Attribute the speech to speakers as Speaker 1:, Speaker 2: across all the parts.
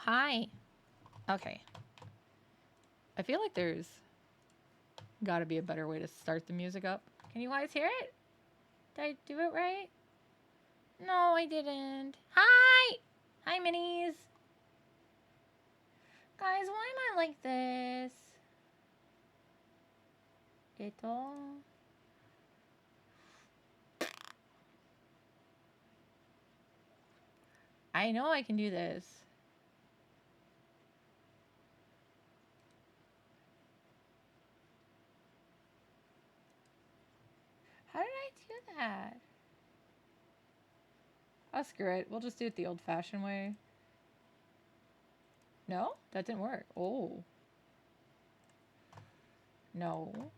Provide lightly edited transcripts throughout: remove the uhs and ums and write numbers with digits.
Speaker 1: hi. Okay. I feel like there's gotta be a better way to start the music up. Can you guys hear it? Did I do it right? No, I didn't. Hi! Hi, minis. Guys, why am I like this? Ito. I know I can do this. How did I do that? Oh, screw it. We'll just do it the old-fashioned way. No? That didn't work. Oh. No.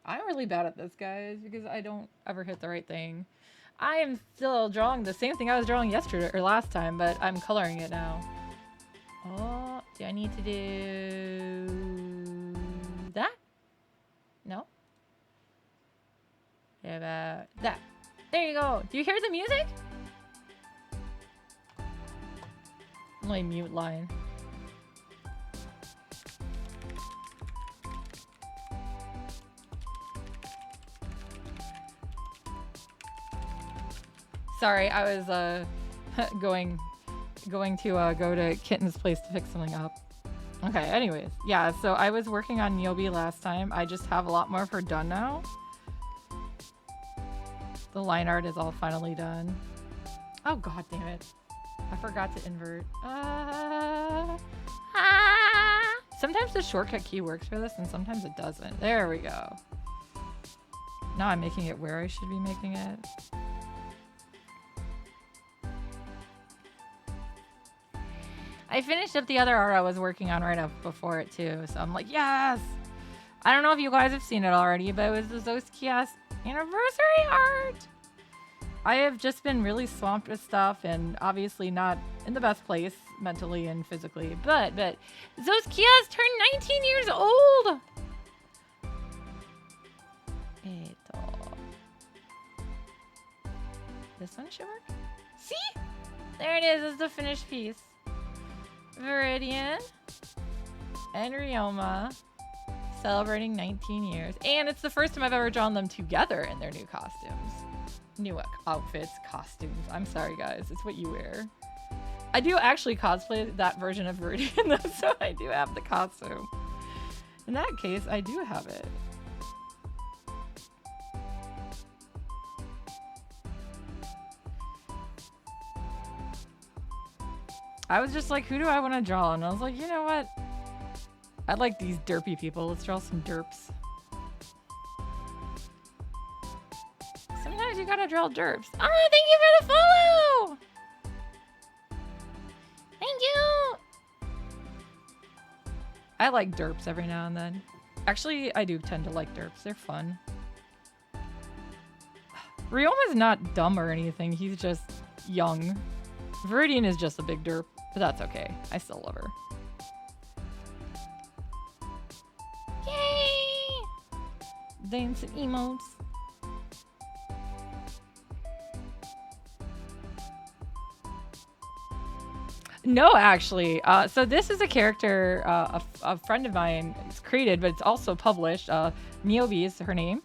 Speaker 1: I'm really bad at this, guys, because I don't ever hit the right thing. I am still drawing the same thing I was drawing yesterday, or last time, but I'm coloring it now. Oh, do I need to do that? No? How about that? There you go. Do you hear the music? My mute line. Sorry, I was going to go to Kitten's place to fix something up. Okay, anyways. Yeah, so I was working on Nyobi last time. I just have a lot more of her done now. The line art is all finally done. Oh, god damn it. I forgot to invert. Sometimes the shortcut key works for this and sometimes it doesn't. There we go. Now I'm making it where I should be making it. I finished up the other art I was working on right up before it too, so I'm like, yes! I don't know if you guys have seen it already, but it was the Zoskias anniversary art! I have just been really swamped with stuff and obviously not in the best place mentally and physically, but Zoskias turned 19 years old! This one should work? See? There it is, it's the finished piece. Viridian and Ryoma celebrating 19 years. And it's the first time I've ever drawn them together in their new costumes. New outfits, costumes. I'm sorry, guys. It's what you wear. I do actually cosplay that version of Viridian, though, so I do have the costume. In that case, I do have it. I was just like, who do I want to draw? And I was like, you know what? I like these derpy people. Let's draw some derps. Sometimes you gotta draw derps. Oh, thank you for the follow! Thank you! I like derps every now and then. Actually, I do tend to like derps. They're fun. Ryoma's not dumb or anything. He's just young. Viridian is just a big derp. But that's okay. I still love her. Yay! Dance and emotes. No, actually. So this is a character a friend of mine has created, but it's also published. Nyobi is her name.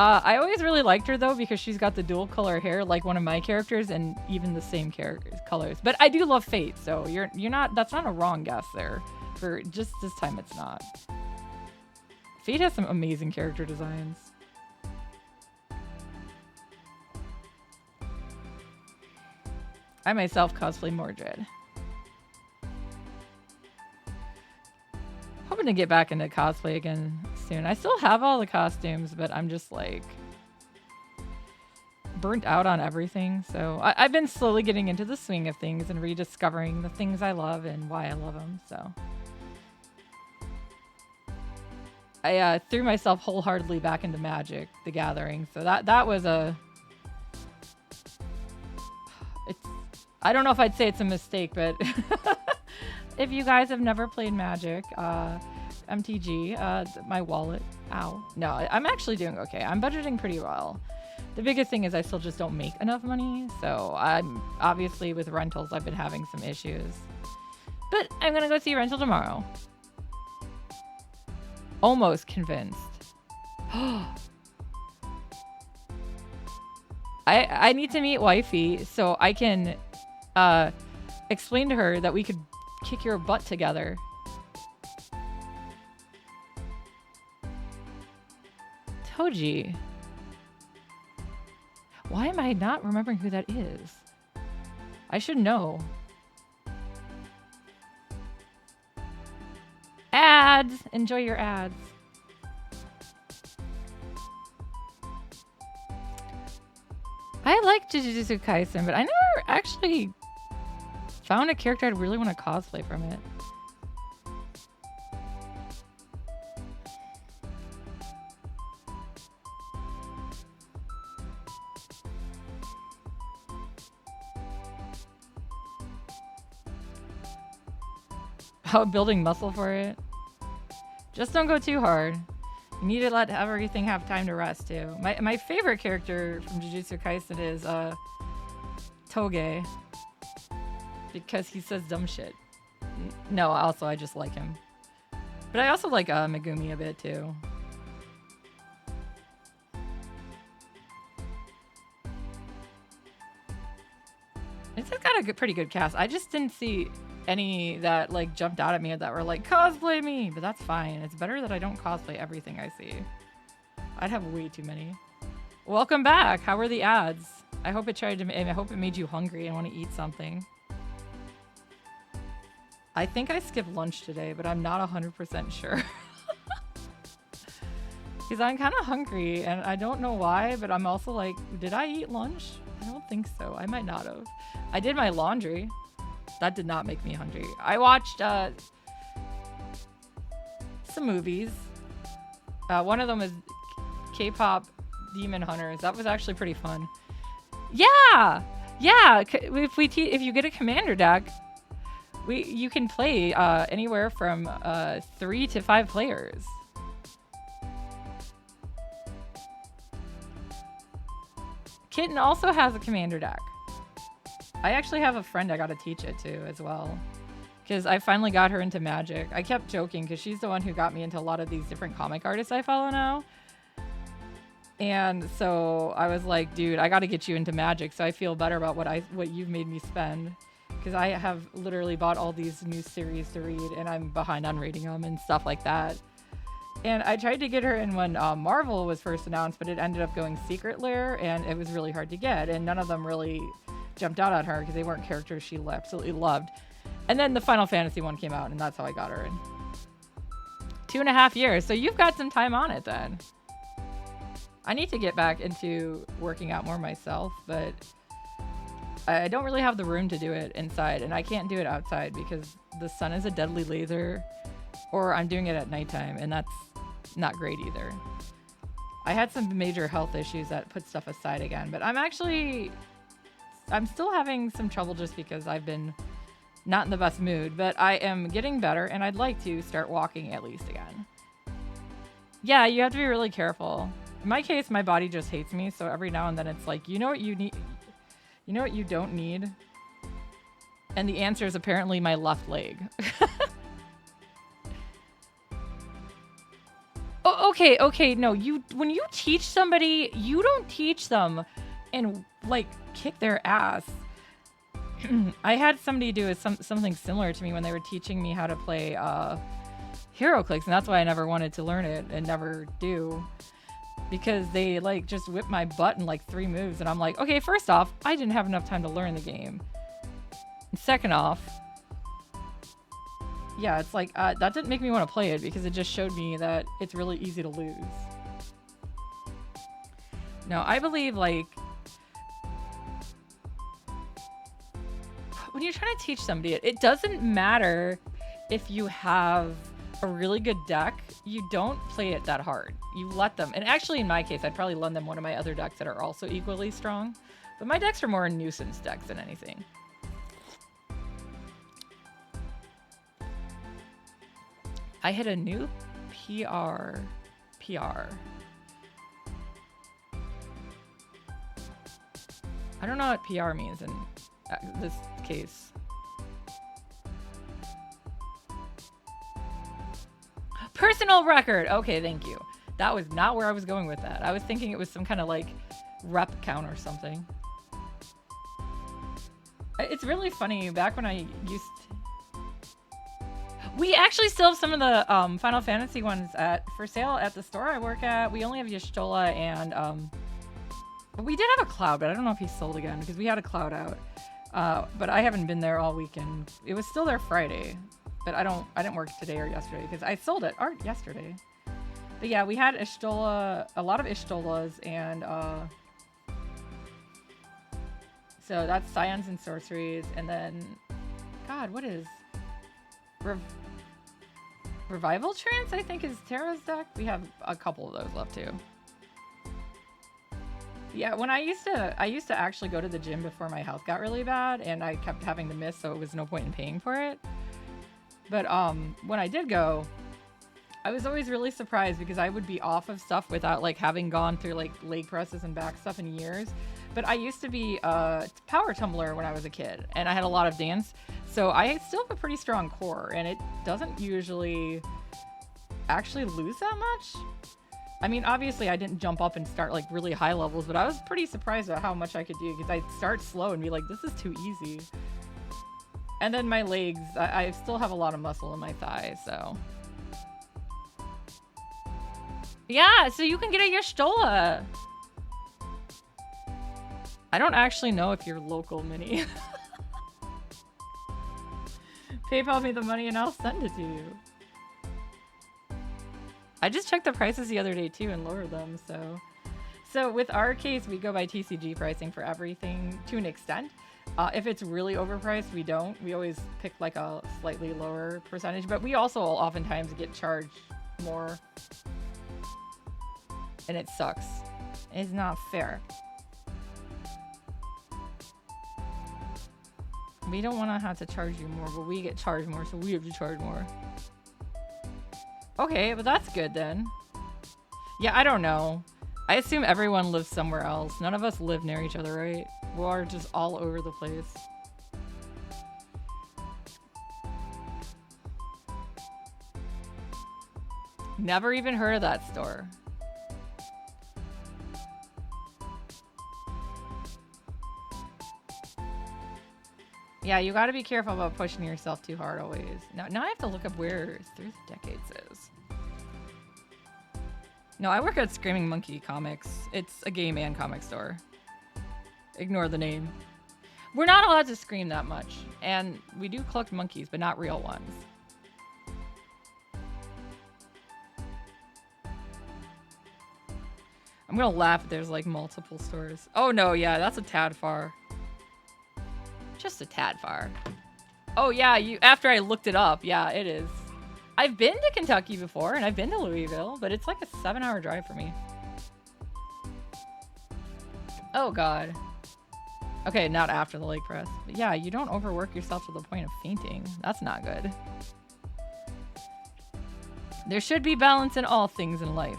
Speaker 1: I always really liked her though because she's got the dual color hair like one of my characters and even the same colors. But I do love Fate, so you're not, that's not a wrong guess there. For just this time it's not. Fate has some amazing character designs. I myself cosplay Mordred. Hoping to get back into cosplay again soon. I still have all the costumes, but I'm just like burnt out on everything. So I've been slowly getting into the swing of things and rediscovering the things I love and why I love them. So I threw myself wholeheartedly back into Magic: The Gathering. So that was I don't know if I'd say it's a mistake, but if you guys have never played Magic, MTG, my wallet, ow. No, I'm actually doing okay. I'm budgeting pretty well. The biggest thing is I still just don't make enough money. So I'm obviously with rentals, I've been having some issues. But I'm going to go see rental tomorrow. Almost convinced. I need to meet wifey so I can explain to her that we could kick your butt together. Toji. Why am I not remembering who that is? I should know. Ads! Enjoy your ads. I like Jujutsu Kaisen, but I never actually found a character I'd really want to cosplay from it. Oh, building muscle for it. Just don't go too hard. You need to let everything have time to rest too. My favorite character from Jujutsu Kaisen is Toge. Because he says dumb shit. No, also I just like him. But I also like Megumi a bit too. It's got a pretty good cast. I just didn't see any that like jumped out at me that were like cosplay me, but that's fine. It's better that I don't cosplay everything I see. I'd have way too many. Welcome back. How were the ads? I hope it made you hungry and want to eat something. I think I skipped lunch today, but I'm not 100% sure. Because I'm kind of hungry and I don't know why, but I'm also like, did I eat lunch? I don't think so. I might not have. I did my laundry. That did not make me hungry. I watched some movies. One of them is K-pop Demon Hunters. That was actually pretty fun. Yeah, yeah. If you get a commander deck, you can play anywhere from 3 to 5 players. Kitten also has a commander deck. I actually have a friend I got to teach it to as well. Because I finally got her into Magic. I kept joking because she's the one who got me into a lot of these different comic artists I follow now. And so I was like, dude, I got to get you into Magic so I feel better about what you've made me spend. Because I have literally bought all these new series to read and I'm behind on reading them and stuff like that. And I tried to get her in when Marvel was first announced, but it ended up going Secret Lair and it was really hard to get. And none of them really jumped out at her because they weren't characters she absolutely loved. And then the Final Fantasy one came out and that's how I got her in. 2.5 years. So you've got some time on it then. I need to get back into working out more myself, but I don't really have the room to do it inside and I can't do it outside because the sun is a deadly laser or I'm doing it at nighttime and that's not great either. I had some major health issues that put stuff aside again, but I'm still having some trouble just because I've been not in the best mood, but I am getting better and I'd like to start walking at least again. Yeah, you have to be really careful. In my case, my body just hates me, so every now and then it's like, you know what you need? You know what you don't need? And the answer is apparently my left leg. Oh, okay, no, when you teach somebody, you don't teach them and like kick their ass. I had somebody do something similar to me when they were teaching me how to play HeroClix, and that's why I never wanted to learn it and never do. Because they like just whipped my butt in like 3 moves and I'm like, okay, first off, I didn't have enough time to learn the game. And second off, yeah, it's like, that didn't make me want to play it because it just showed me that it's really easy to lose. No, I believe like, when you're trying to teach somebody, it doesn't matter if you have a really good deck, you don't play it that hard. You let them, and actually in my case, I'd probably lend them one of my other decks that are also equally strong. But my decks are more nuisance decks than anything. I hit a new PR. don't know what PR means in this case. Personal record. Okay, thank you. That was not where I was going with that. I was thinking it was some kind of like rep count or something. It's really funny. Back when I used to... We actually still have some of the Final Fantasy ones for sale at the store I work at. We only have Y'shtola and we did have a Cloud, but I don't know if he's sold again because we had a Cloud out. But I haven't been there all weekend. It was still there Friday, but I didn't work today or yesterday because I sold it yesterday. But yeah, we had Y'shtola, a lot of Y'shtolas, and so that's Scions and Sorceries, and then, God, what is Revival Trance? I think is Terra's deck. We have a couple of those left too. Yeah, when I used to actually go to the gym before my health got really bad, and I kept having to miss, so it was no point in paying for it. But when I did go, I was always really surprised because I would be off of stuff without like having gone through like leg presses and back stuff in years. But I used to be a power tumbler when I was a kid, and I had a lot of dance, so I still have a pretty strong core, and it doesn't usually actually lose that much. I mean, obviously I didn't jump up and start like really high levels, but I was pretty surprised at how much I could do because I'd start slow and be like, this is too easy. And then my legs, I still have a lot of muscle in my thighs, so. Yeah, so you can get a Y'shtola. I don't actually know if you're local, Minnie. PayPal me the money and I'll send it to you. I just checked the prices the other day too and lowered them, so. So with our case, we go by TCG pricing for everything to an extent. If it's really overpriced, we don't. We always pick like a slightly lower percentage, but we also oftentimes get charged more. And it sucks. It's not fair. We don't want to have to charge you more, but we get charged more, so we have to charge more. Okay, but that's good then. Yeah, I don't know. I assume everyone lives somewhere else. None of us live near each other, right? We're just all over the place. Never even heard of that store. Yeah, you gotta be careful about pushing yourself too hard always. Now I have to look up where Through the Decades is. No, I work at Screaming Monkey Comics. It's a game and comic store. Ignore the name. We're not allowed to scream that much. And we do collect monkeys, but not real ones. I'm gonna laugh if there's like multiple stores. Oh no, yeah, that's a tad far. Just a tad far. Oh yeah, after I looked it up, yeah, it is. I've been to Kentucky before, and I've been to Louisville, but it's like a 7-hour drive for me. Oh god. Okay, not after the leg press. But yeah, you don't overwork yourself to the point of fainting. That's not good. There should be balance in all things in life.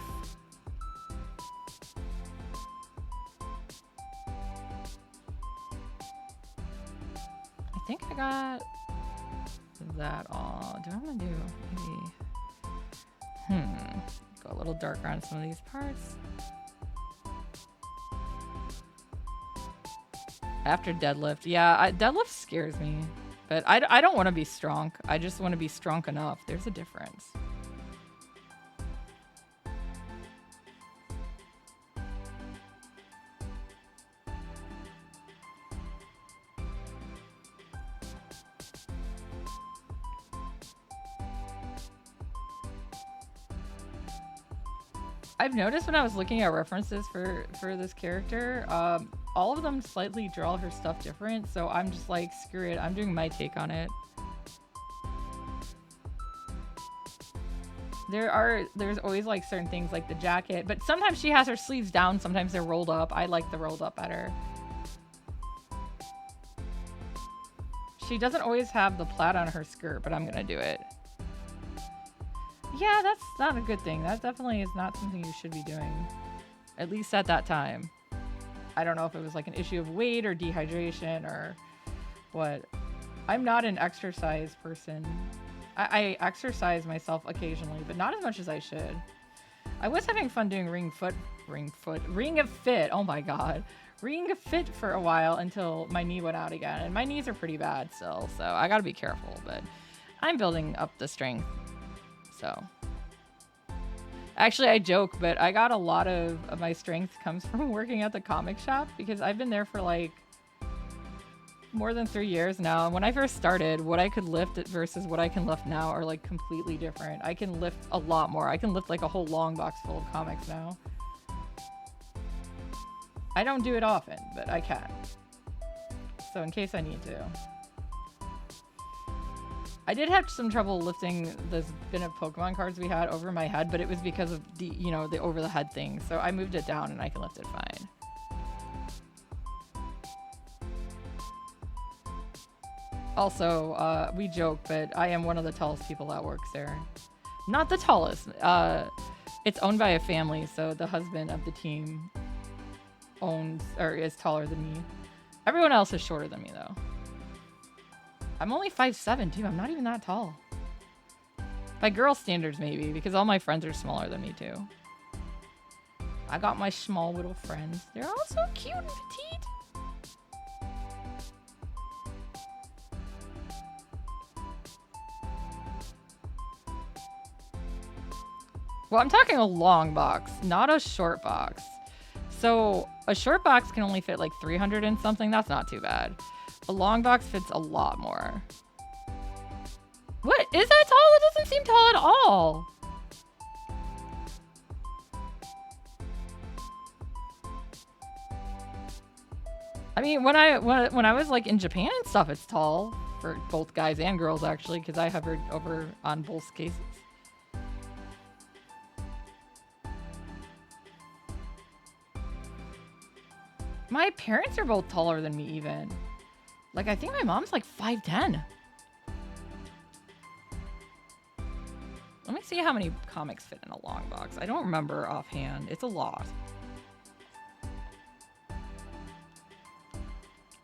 Speaker 1: I think I got that all. Do I want to do maybe? Go a little darker on some of these parts. After deadlift, yeah, deadlift scares me, but I don't want to be strong. I just want to be strong enough. There's a difference. I've noticed when I was looking at references for this character, all of them slightly draw her stuff different, so I'm just like, screw it, I'm doing my take on it. There's always like certain things like the jacket, but sometimes she has her sleeves down, sometimes they're rolled up. I like the rolled up better. She doesn't always have the plaid on her skirt, but I'm gonna do it. Yeah, that's not a good thing. That definitely is not something you should be doing. At least at that time. I don't know if it was like an issue of weight or dehydration or what. I'm not an exercise person. I exercise myself occasionally, but not as much as I should. I was having fun doing Ring of Fit. Oh my god. Ring of Fit for a while until my knee went out again. And my knees are pretty bad still, so I gotta be careful. But I'm building up the strength. So. Actually, I joke, but I got a lot of my strength comes from working at the comic shop because I've been there for like more than 3 years now. And when I first started, what I could lift versus what I can lift now are like completely different. I can lift a lot more. I can lift like a whole long box full of comics now. I don't do it often, but I can. So in case I need to. I did have some trouble lifting this bin of Pokemon cards we had over my head, but it was because of the, you know, the over the head thing. So I moved it down and I can lift it fine. Also, we joke, but I am one of the tallest people that works there. Not the tallest. It's owned by a family, so the husband of the team owns or is taller than me. Everyone else is shorter than me, though. I'm only 5'7", too. I'm not even that tall. By girl standards, maybe, because all my friends are smaller than me, too. I got my small little friends. They're all so cute and petite. Well, I'm talking a long box, not a short box. So a short box can only fit like 300 and something. That's not too bad. A long box fits a lot more. What? Is that tall? That doesn't seem tall at all. I mean, when I was like in Japan and stuff, it's tall for both guys and girls actually, because I hovered over on both cases. My parents are both taller than me even. Like, I think my mom's like 5'10". Let me see how many comics fit in a long box. I don't remember offhand. It's a lot.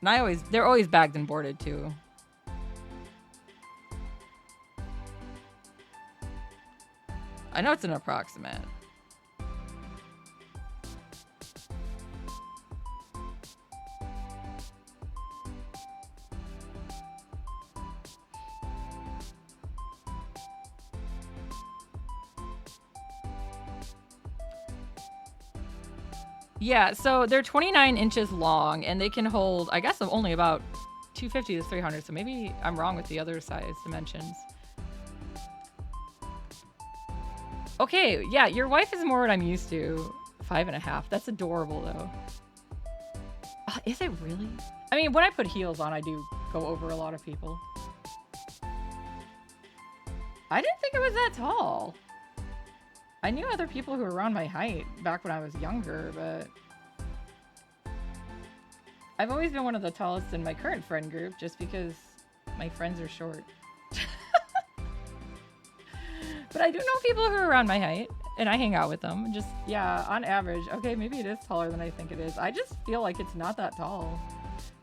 Speaker 1: And they're always bagged and boarded too. I know it's an approximate. Yeah, so they're 29 inches long, and they can hold, I guess, only about 250 to 300, so maybe I'm wrong with the other size dimensions. Okay, yeah, your wife is more what I'm used to. 5.5. That's adorable, though. Is it really? I mean, when I put heels on, I do go over a lot of people. I didn't think it was that tall. I knew other people who were around my height back when I was younger, but I've always been one of the tallest in my current friend group just because my friends are short. But I do know people who are around my height, and I hang out with them. Just, yeah, on average, okay, maybe it is taller than I think it is. I just feel like it's not that tall.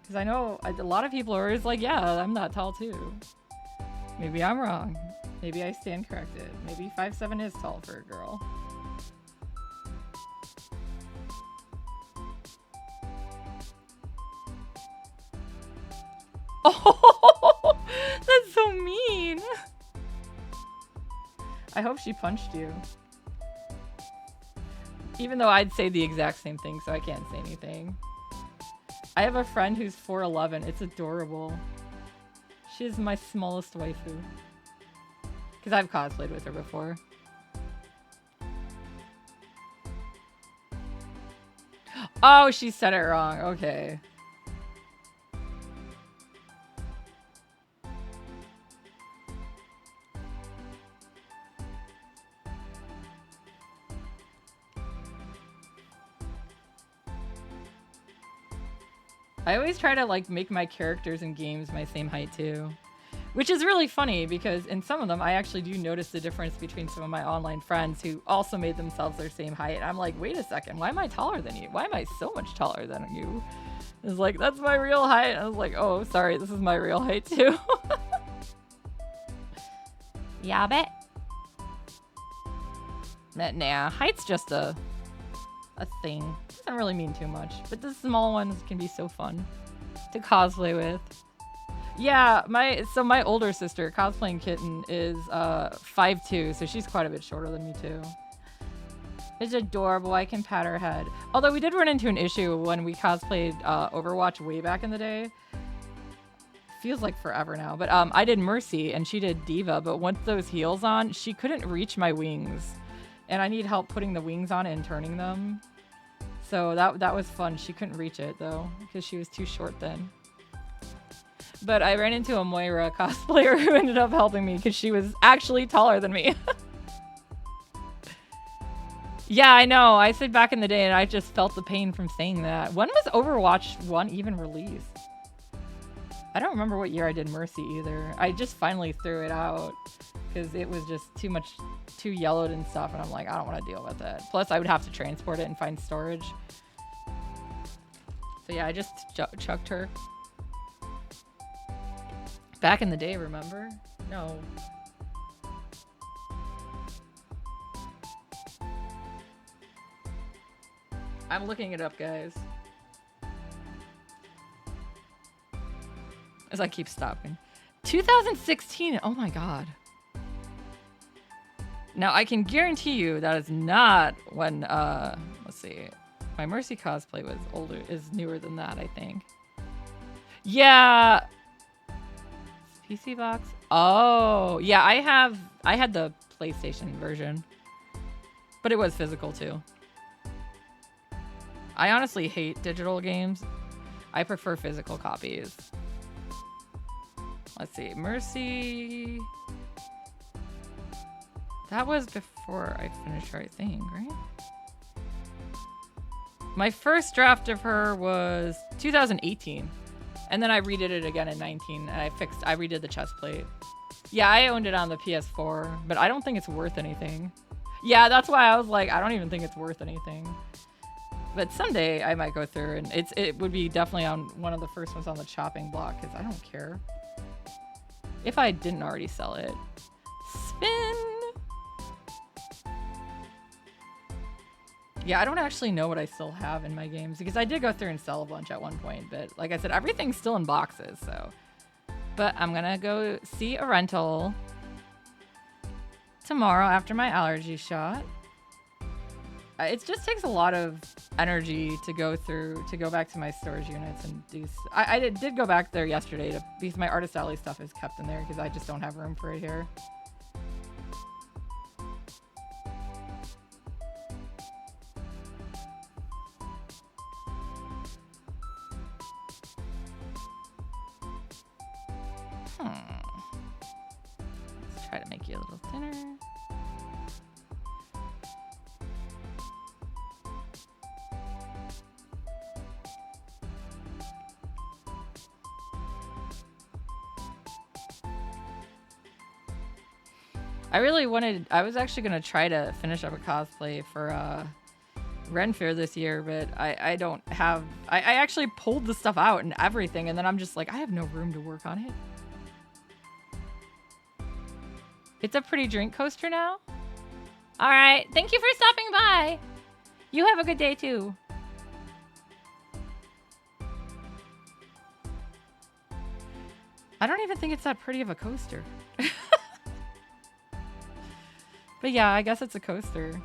Speaker 1: Because I know a lot of people are always like, yeah, I'm not tall too. Maybe I'm wrong. Maybe I stand corrected. Maybe 5'7" is tall for a girl. Oh, that's so mean. I hope she punched you. Even though I'd say the exact same thing, so I can't say anything. I have a friend who's 4'11". It's adorable. She's my smallest waifu. Because I've cosplayed with her before. Oh, she said it wrong. Okay. I always try to like make my characters in games my same height too. Which is really funny because in some of them, I actually do notice the difference between some of my online friends who also made themselves their same height. I'm like, wait a second, why am I taller than you? Why am I so much taller than you? It's like, that's my real height. I was like, oh, sorry, this is my real height too. Yeah, bet. Nah, height's just a thing. Doesn't really mean too much, but the small ones can be so fun to cosplay with. Yeah, my older sister, cosplaying Kitten, is 5'2", so she's quite a bit shorter than me too. It's adorable. I can pat her head. Although we did run into an issue when we cosplayed Overwatch way back in the day. Feels like forever now, but I did Mercy and she did Diva, but once those heels on, she couldn't reach my wings. And I need help putting the wings on and turning them. So that was fun. She couldn't reach it though, because she was too short then. But I ran into a Moira cosplayer who ended up helping me because she was actually taller than me. Yeah, I know. I said back in the day and I just felt the pain from saying that. When was Overwatch 1 even released? I don't remember what year I did Mercy either. I just finally threw it out because it was just too yellowed and stuff, and I'm like, I don't want to deal with it. Plus, I would have to transport it and find storage. So yeah, I just chucked her. Back in the day, remember? No. I'm looking it up, guys. As I keep stopping. 2016, oh my god. Now, I can guarantee you that is not when, let's see. My Mercy cosplay was older, is newer than that, I think. Yeah. PC box. Oh, yeah, I had the PlayStation version. But it was physical too. I honestly hate digital games. I prefer physical copies. Let's see, Mercy. That was before I finished her, I think, right? My first draft of her was 2018. And then I redid it again in 19 and I redid the chest plate. Yeah, I owned it on the PS4, but I don't think it's worth anything. Yeah, that's why I was like, I don't even think it's worth anything. But someday I might go through and it would be definitely on one of the first ones on the chopping block because I don't care. If I didn't already sell it. Spin! Yeah, I don't actually know what I still have in my games because I did go through and sell a bunch at one point, but like I said, everything's still in boxes, so. But I'm gonna go see a rental tomorrow after my allergy shot. It just takes a lot of energy to go back to my storage units and do. I did go back there yesterday because my Artist Alley stuff is kept in there because I just don't have room for it here. Let's try to make you a little thinner. I was actually going to try to finish up a cosplay for Ren Fair this year, but I don't have, I actually pulled the stuff out and everything, and then I'm just like, I have no room to work on it. It's a pretty drink coaster now. All right, thank you for stopping by. You have a good day too. I don't even think it's that pretty of a coaster. But yeah, I guess it's a coaster.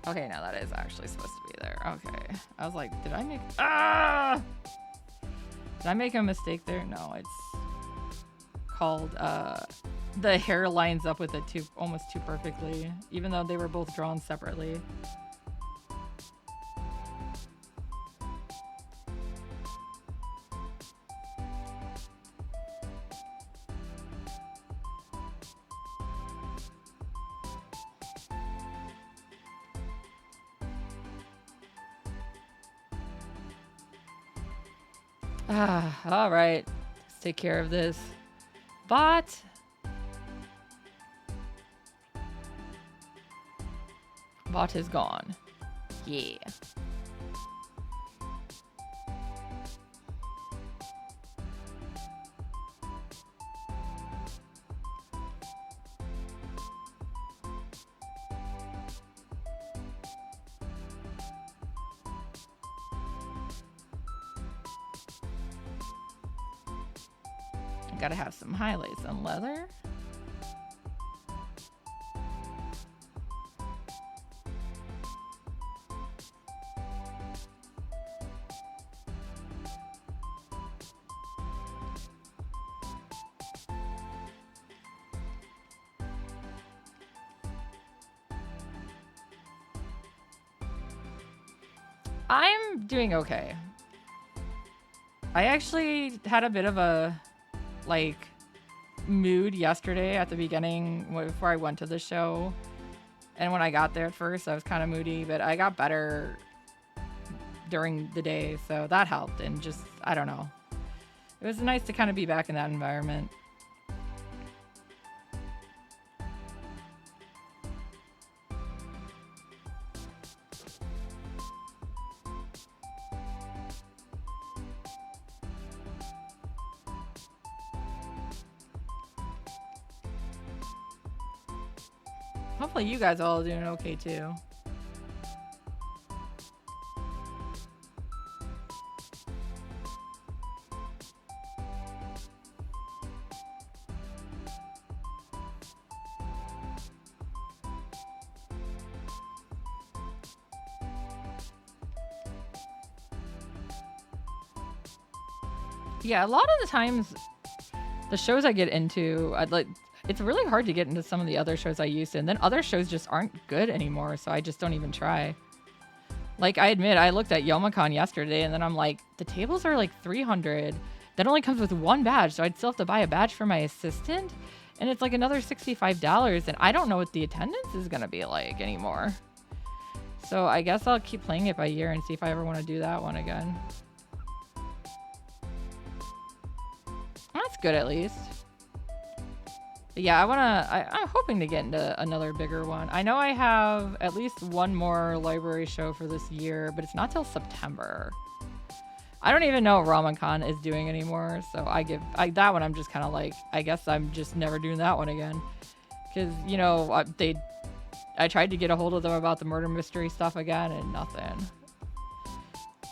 Speaker 1: Okay, now that is actually supposed to be there. Okay. I was like, did I make... Ah! Did I make a mistake there? No, it's called... the hair lines up with it almost too perfectly, even though they were both drawn separately. All right. Let's take care of this. Bot. Bot is gone. Yeah. Gotta have some highlights on leather. I'm doing okay. I actually had a bit of a, like, mood yesterday at the beginning before I went to the show. And when I got there at first, I was kind of moody, but I got better during the day, so that helped. And just, I don't know. It was nice to kind of be back in that environment. Hopefully you guys are all doing okay too. Yeah, a lot of the times the shows I get into, it's really hard to get into some of the other shows I used to, and then other shows just aren't good anymore, so I just don't even try. Like, I admit, I looked at Youmacon yesterday, and then I'm like, the tables are like 300. That only comes with one badge, so I'd still have to buy a badge for my assistant, and it's like another $65, and I don't know what the attendance is gonna be like anymore. So I guess I'll keep playing it by year and see if I ever want to do that one again. That's good at least. But yeah, I'm hoping to get into another bigger one. I know I have at least one more library show for this year, but it's not till September. I don't even know what RamaCon is doing anymore, so that one I'm just kind of like, I guess I'm just never doing that one again. Because, you know, I tried to get a hold of them about the murder mystery stuff again, and nothing.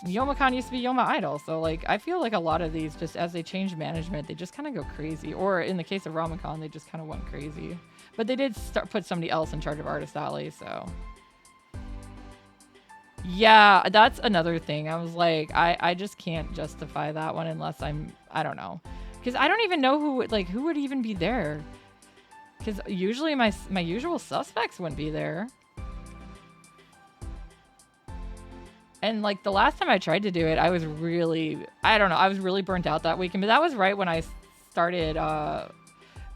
Speaker 1: Youmacon used to be Yoma Idol, so like I feel like a lot of these, just as they change management, they just kind of go crazy. Or in the case of RamaCon, they just kind of went crazy. But they did put somebody else in charge of Artist Alley, so yeah, that's another thing. I was like, I just can't justify that one unless I don't know, because I don't even know who would even be there. Because usually my usual suspects wouldn't be there. And like the last time I tried to do it, I was really, I don't know, I was really burnt out that weekend. But that was right when I started,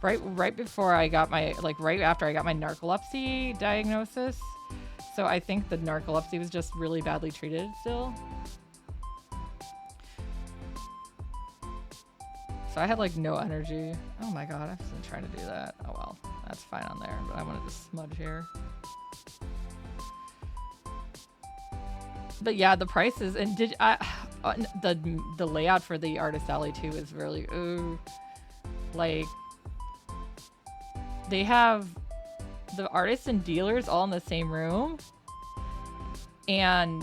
Speaker 1: right before I got my, right after I got my narcolepsy diagnosis. So I think the narcolepsy was just really badly treated still. So I had like no energy. Oh my god, I've been trying to do that. Oh well, that's fine on there, but I wanted to smudge here. But yeah, the prices, and the layout for the Artist Alley too is really, ooh, like they have the artists and dealers all in the same room, and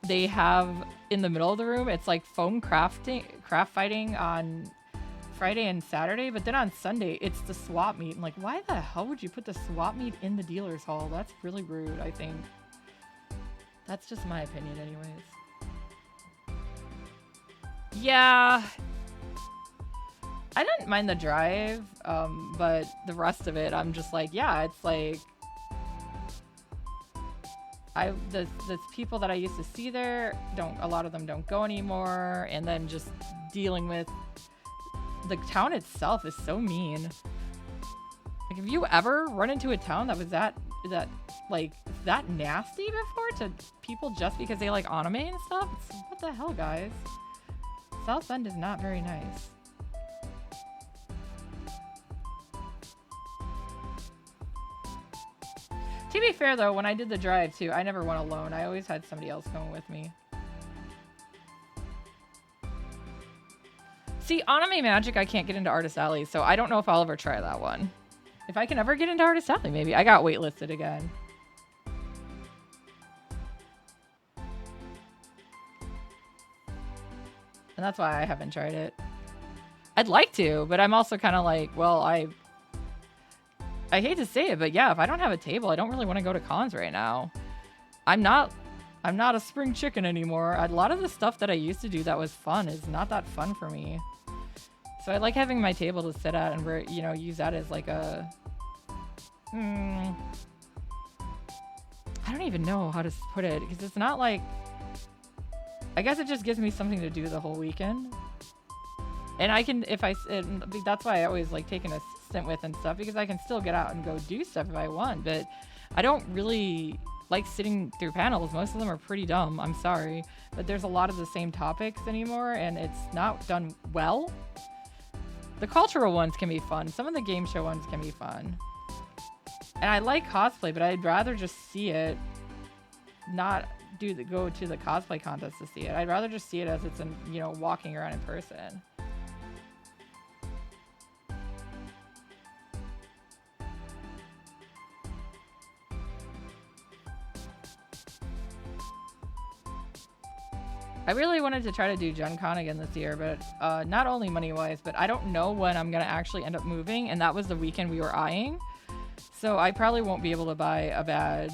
Speaker 1: they have in the middle of the room, it's like foam craft fighting on Friday and Saturday, but then on Sunday it's the swap meet. And like, why the hell would you put the swap meet in the dealer's hall? That's really rude, I think. That's just my opinion anyways. Yeah, I didn't mind the drive, but the rest of it, I'm just like, yeah, it's like the people that I used to see there, a lot of them don't go anymore, and then just dealing with the town itself is so mean. Like, have you ever run into a town that was that nasty before to people just because they like anime and stuff? What the hell, guys? South Bend is not very nice. To be fair, though, when I did the drive, too, I never went alone. I always had somebody else going with me. See, Anime Magic, I can't get into Artist Alley, so I don't know if I'll ever try that one. If I can ever get into Artist Alley, maybe. I got waitlisted again. And that's why I haven't tried it. I'd like to, but I'm also kind of like, well, I hate to say it, but yeah, if I don't have a table, I don't really want to go to cons right now. I'm not a spring chicken anymore. A lot of the stuff that I used to do that was fun is not that fun for me. So I like having my table to sit at and, you know, use that as like a... I don't even know how to put it, because it's not like... I guess it just gives me something to do the whole weekend. And I can, that's why I always like taking a stint with and stuff, because I can still get out and go do stuff if I want, but I don't really like sitting through panels. Most of them are pretty dumb, I'm sorry, but there's a lot of the same topics anymore, and it's not done well. The cultural ones can be fun. Some of the game show ones can be fun. And I like cosplay, but I'd rather just see it, not go to the cosplay contest to see it. I'd rather just see it as it's in, you know, walking around in person. I really wanted to try to do Gen Con again this year, but not only money-wise, but I don't know when I'm going to actually end up moving, and that was the weekend we were eyeing. So I probably won't be able to buy a badge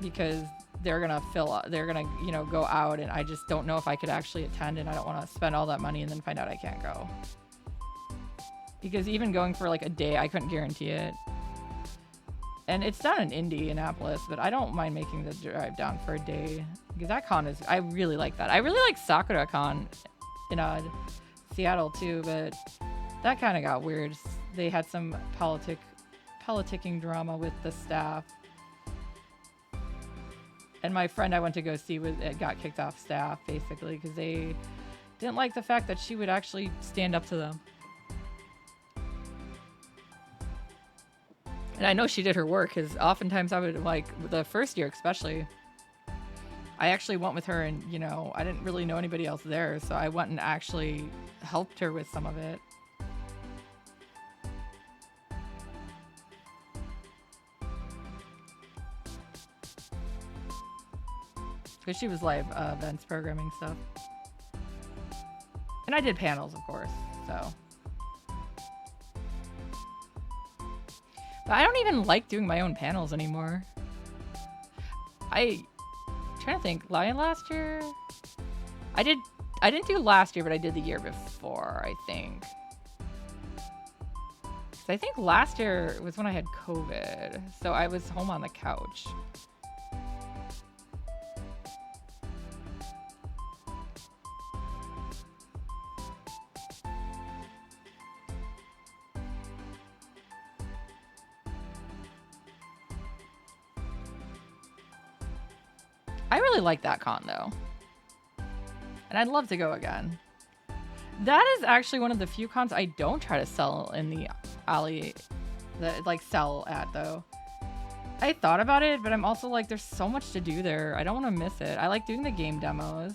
Speaker 1: because they're going to fill up, they're going to, you know, go out, and I just don't know if I could actually attend, and I don't want to spend all that money and then find out I can't go. Because even going for like a day, I couldn't guarantee it. And it's down in Indianapolis, but I don't mind making the drive down for a day. Because that con is, I really like that. I really like Sakura Con in Seattle too, but that kind of got weird. They had some politicking drama with the staff. And my friend I went to go see got kicked off staff, basically, because they didn't like the fact that she would actually stand up to them. And I know she did her work, because oftentimes I would, like, the first year especially, I actually went with her and, you know, I didn't really know anybody else there, so I went and actually helped her with some of it. Because she was live events programming stuff. And I did panels, of course, so. But I don't even like doing my own panels anymore. I'm trying to think, last year? I didn't do last year, but I did the year before, I think. So I think last year was when I had COVID, so I was home on the couch. I really like that con though. And I'd love to go again. That is actually one of the few cons I don't try to sell in the alley, like sell at though. I thought about it, but I'm also like, there's so much to do there. I don't want to miss it. I like doing the game demos.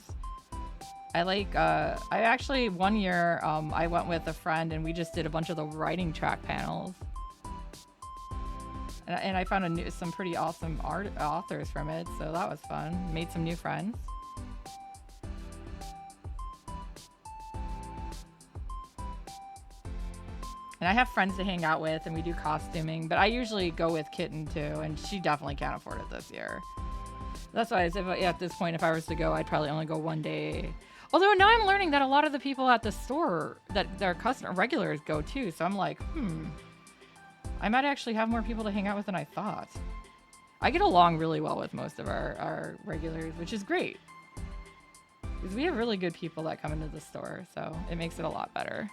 Speaker 1: I like, I actually, one year, I went with a friend and we just did a bunch of the writing track panels. And I found some pretty awesome authors from it, so that was fun. Made some new friends. And I have friends to hang out with, and we do costuming, but I usually go with Kitten too, and she definitely can't afford it this year. That's why at this point, if I was to go, I'd probably only go one day. Although now I'm learning that a lot of the people at the store that their regulars go too, so I'm like, I might actually have more people to hang out with than I thought. I get along really well with most of our regulars, which is great. Because we have really good people that come into the store, so it makes it a lot better.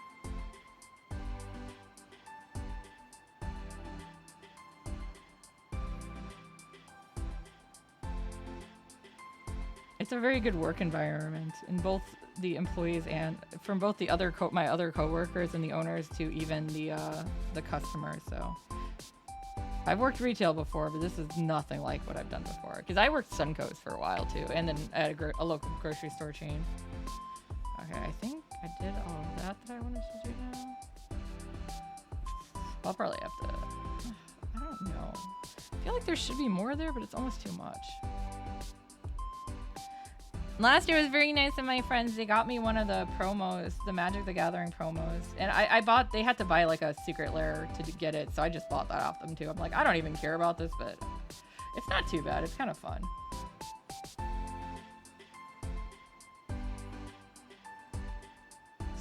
Speaker 1: It's a very good work environment in both the employees and from both the other my other coworkers and the owners to even the customers. So I've worked retail before, but this is nothing like what I've done before. Because I worked Suncoast for a while too, and then at a local grocery store chain. Okay, I think I did all of that I wanted to do now. I'll probably have to. I don't know. I feel like there should be more there, but it's almost too much. Last year was very nice of my friends. They got me one of the promos, the Magic the Gathering promos. And I bought, they had to buy like a secret lair to get it. So I just bought that off them too. I'm like, I don't even care about this, but it's not too bad. It's kind of fun.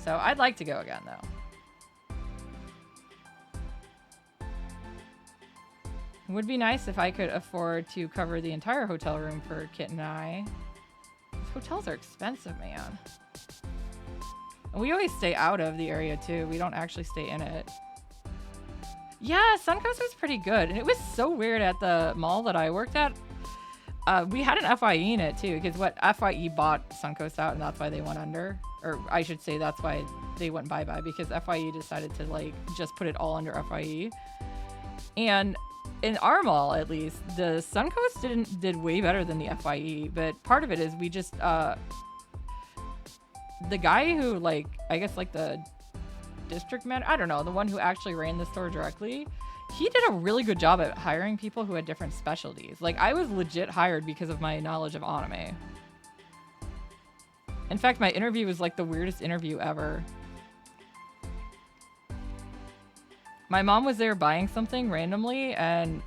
Speaker 1: So I'd like to go again though. It would be nice if I could afford to cover the entire hotel room for Kit and I. Hotels are expensive, man. And we always stay out of the area too. We don't actually stay in it. Yeah, Suncoast was pretty good. And it was so weird at the mall that I worked at. We had an FYE in it too, because what FYE bought Suncoast out, and that's why they went under. Or I should say that's why they went bye-bye, because FYE decided to like just put it all under FYE. And in our mall, at least, the Suncoast did way better than the FYE, but part of it is we just the guy who like I guess like the district man, I don't know, the one who actually ran the store directly, he did a really good job at hiring people who had different specialties. Like I was legit hired because of my knowledge of anime. In fact, my interview was like the weirdest interview ever. My mom was there buying something randomly and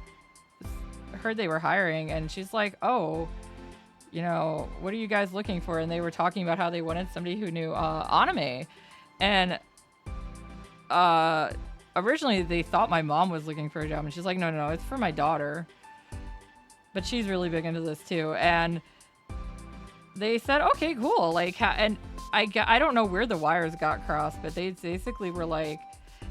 Speaker 1: heard they were hiring, and she's like, oh, you know, what are you guys looking for? And they were talking about how they wanted somebody who knew anime. And originally they thought my mom was looking for a job, and she's like, no, it's for my daughter. But she's really big into this too. And they said, okay, cool. Like, and I don't know where the wires got crossed, but they basically were like,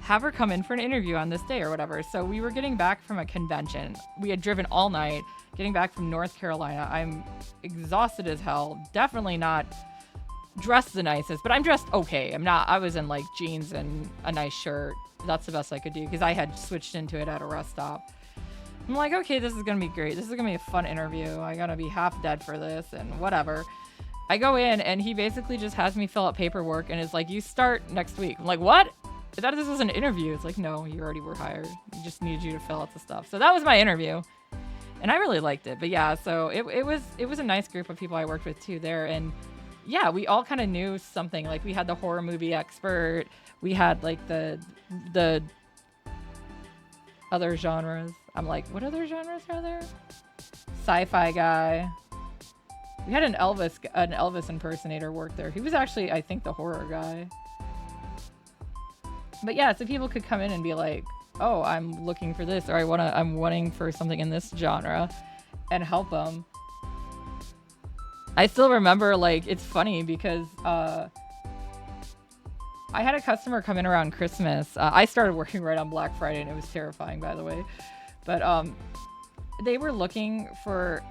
Speaker 1: have her come in for an interview on this day or whatever. So we were getting back from a convention. We had driven all night, getting back from North Carolina. I'm exhausted as hell. Definitely not dressed the nicest, but I'm dressed okay. I was in like jeans and a nice shirt. That's the best I could do because I had switched into it at a rest stop. I'm like, okay, this is going to be great. This is going to be a fun interview. I'm going to be half dead for this and whatever. I go in and he basically just has me fill out paperwork and is like, you start next week. I'm like, what? I thought this was an interview. It's like, no, you already were hired. We just need you to fill out the stuff. So that was my interview. And I really liked it. But yeah, so it was a nice group of people I worked with too there. And yeah, we all kind of knew something. Like we had the horror movie expert. We had like the other genres. I'm like, what other genres are there? Sci-fi guy. We had an Elvis impersonator work there. He was actually, I think, the horror guy. But yeah, so people could come in and be like, oh, I'm looking for this, or I'm wanting for something in this genre, and help them. I still remember, like, it's funny because I had a customer come in around Christmas. I started working right on Black Friday, and it was terrifying, by the way. But they were looking for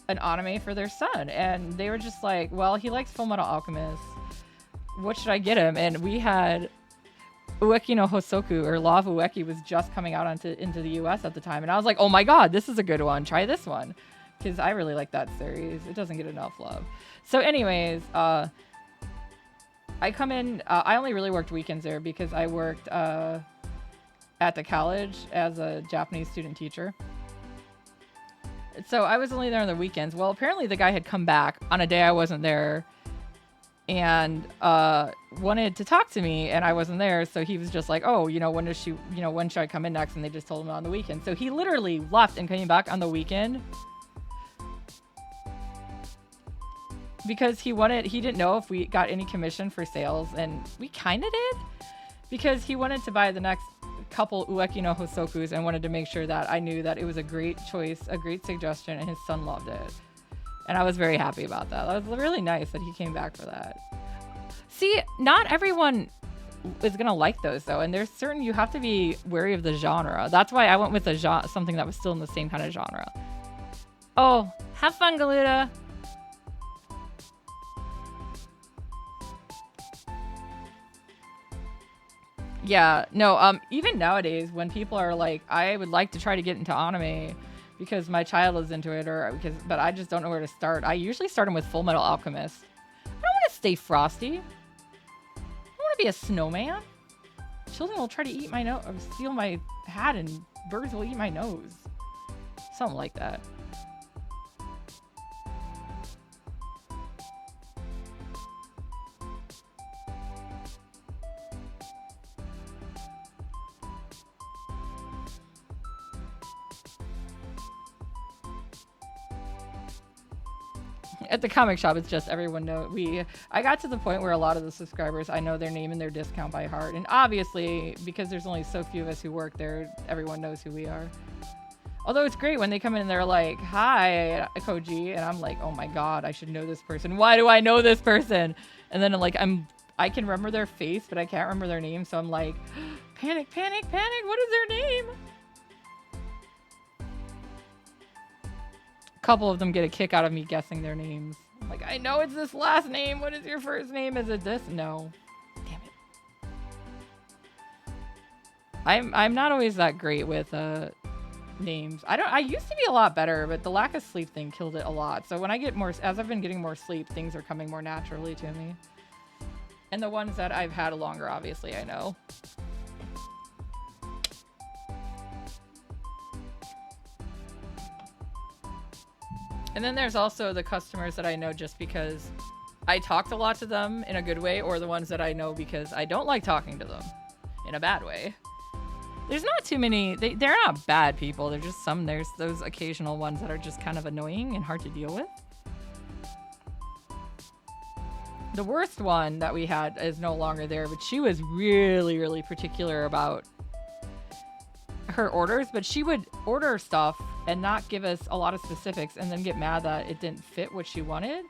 Speaker 1: an anime for their son, and they were just like, well, he likes Full Metal Alchemist. What should I get him? And we had Ueki no Hosoku, or Law of Ueki, was just coming out into the US at the time, and I was like, oh my god, this is a good one. Try this one. Because I really like that series. It doesn't get enough love. So anyways, I come in, I only really worked weekends there because I worked at the college as a Japanese student teacher. So I was only there on the weekends. Well, apparently the guy had come back on a day I wasn't there and wanted to talk to me, and I wasn't there. So he was just like, oh, when should I come in next? And they just told him on the weekend. So he literally left and came back on the weekend because he didn't know if we got any commission for sales, and we kind of did because he wanted to buy the next couple Ueki no Hosokus and wanted to make sure that I knew that it was a great choice, a great suggestion, and his son loved it. And I was very happy about that. That was really nice that he came back for that. See, not everyone is going to like those though, and there's certain, you have to be wary of the genre. That's why I went with something that was still in the same kind of genre. Oh, have fun, Galuda. Yeah, no, even nowadays when people are like, I would like to try to get into anime because my child is into it but I just don't know where to start. I usually start them with Full Metal Alchemist. I don't want to stay frosty. I want to be a snowman. Children will try to eat my nose, or steal my hat, and birds will eat my nose. Something like that. At the comic shop, it's just everyone know I got to the point where a lot of the subscribers, I know their name and their discount by heart, and obviously because there's only so few of us who work there, everyone knows who we are. Although it's great when they come in and they're like, "Hi, Koji," and I'm like, "Oh my god, I should know this person. Why do I know this person?" And then I can remember their face, but I can't remember their name, so I'm like, panic, panic, panic. What is their name? Couple of them get a kick out of me guessing their names. I'm like, I know it's this last name. What is your first name? Is it this? No. Damn it. I'm not always that great with names. I used to be a lot better, but the lack of sleep thing killed it a lot. So when I get as I've been getting more sleep, things are coming more naturally to me. And the ones that I've had longer, obviously, I know. And then there's also the customers that I know just because I talked a lot to them in a good way, or the ones that I know because I don't like talking to them in a bad way. There's not too many, they're not bad people, they're just there's those occasional ones that are just kind of annoying and hard to deal with. The worst one that we had is no longer there, but she was really, really particular about her orders, but she would order stuff and not give us a lot of specifics and then get mad that it didn't fit what she wanted.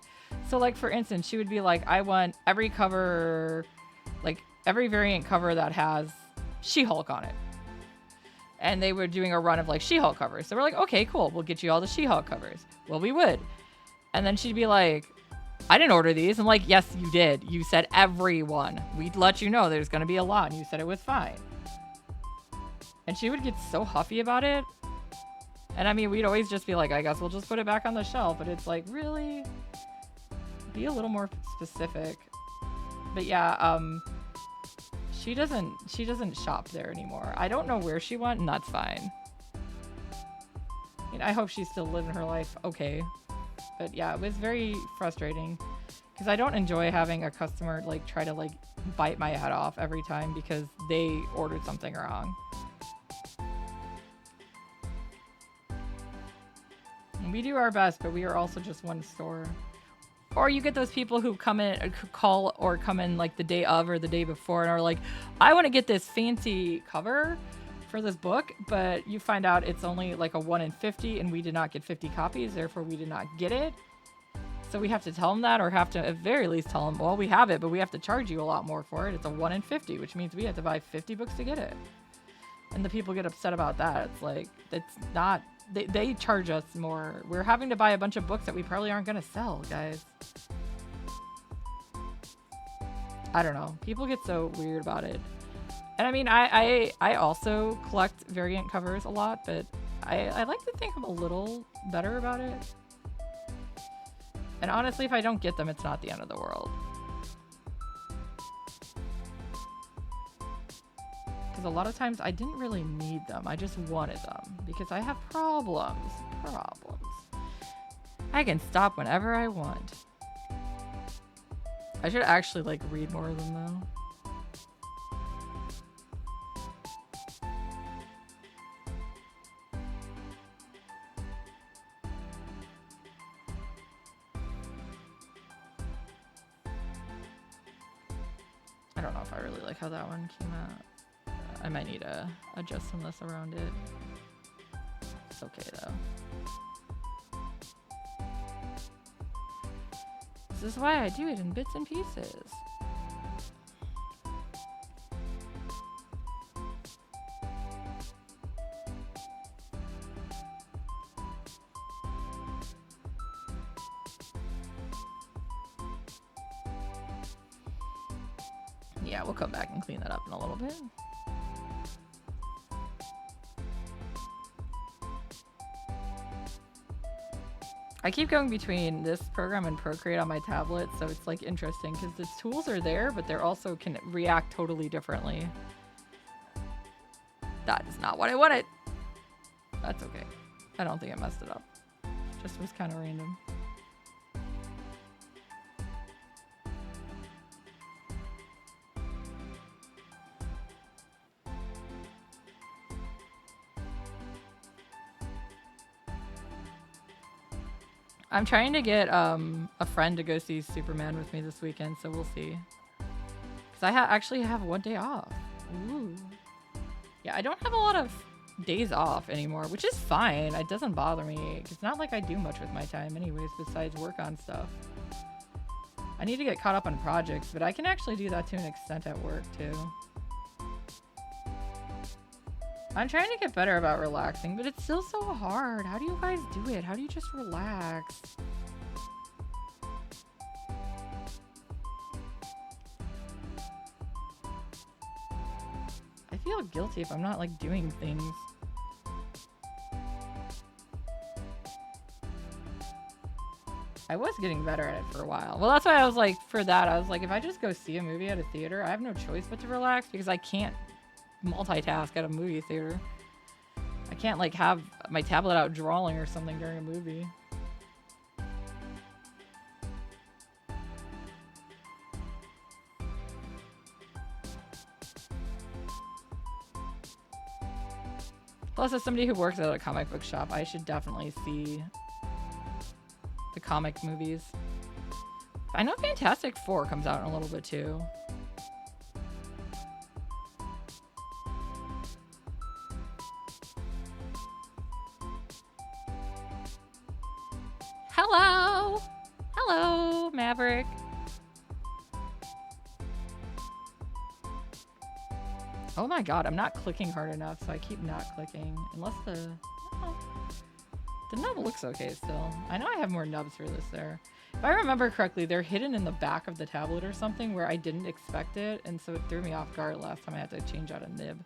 Speaker 1: So like, for instance, she would be like, I want every cover, like every variant cover that has She-Hulk on it. And they were doing a run of like She-Hulk covers. So we're like, okay, cool. We'll get you all the She-Hulk covers. Well, we would. And then she'd be like, I didn't order these. I'm like, yes, you did. You said everyone. We'd let you know there's going to be a lot. And you said it was fine. And she would get so huffy about it. And I mean, we'd always just be like, I guess we'll just put it back on the shelf. But it's like, really? Be a little more specific. But yeah, she doesn't shop there anymore. I don't know where she went, and that's fine. I mean, I hope she's still living her life okay. But yeah, it was very frustrating because I don't enjoy having a customer like try to like bite my head off every time because they ordered something wrong. And we do our best, but we are also just one store. Or you get those people who come in, call or come in like the day of or the day before and are like, I want to get this fancy cover for this book, but you find out it's only like a 1 in 50 and we did not get 50 copies, therefore we did not get it. So we have to tell them that, or have to at very least tell them, well, we have it, but we have to charge you a lot more for it. It's a 1 in 50, which means we have to buy 50 books to get it. And the people get upset about that. It's like, it's not, they charge us more. We're having to buy a bunch of books that we probably aren't going to sell, guys. I don't know. People get so weird about it. And I mean, I also collect variant covers a lot, but I like to think I'm a little better about it. And honestly, if I don't get them, it's not the end of the world. Because a lot of times I didn't really need them. I just wanted them because I have problems. I can stop whenever I want. I should actually like read more of them though. I don't know if I really like how that one came out. I might need to adjust some less around it. It's okay though. This is why I do it in bits and pieces. Yeah, we'll come back and clean that up in a little bit. I keep going between this program and Procreate on my tablet, so it's like interesting because the tools are there, but they're also can react totally differently. That is not what I wanted. That's okay. I don't think I messed it up. Just was kind of random. I'm trying to get a friend to go see Superman with me this weekend, so we'll see. Because I actually have 1 day off. Ooh. Yeah, I don't have a lot of days off anymore, which is fine. It doesn't bother me. It's not like I do much with my time anyways, besides work on stuff. I need to get caught up on projects, but I can actually do that to an extent at work too. I'm trying to get better about relaxing, but it's still so hard. How do you guys do it? How do you just relax? I feel guilty if I'm not like doing things. I was getting better at it for a while. Well, that's why I was like, for that, I was like, if I just go see a movie at a theater, I have no choice but to relax because I can't multitask at a movie theater. I can't like have my tablet out drawing or something during a movie. Plus, as somebody who works at a comic book shop, I should definitely see the comic movies. I know Fantastic Four comes out in a little bit too. Hello! Hello, Maverick. Oh my god, I'm not clicking hard enough, so I keep not clicking. Unless the... Oh, the nub looks okay still. I know I have more nubs for this there. If I remember correctly, they're hidden in the back of the tablet or something where I didn't expect it, and so it threw me off guard last time I had to change out a nib.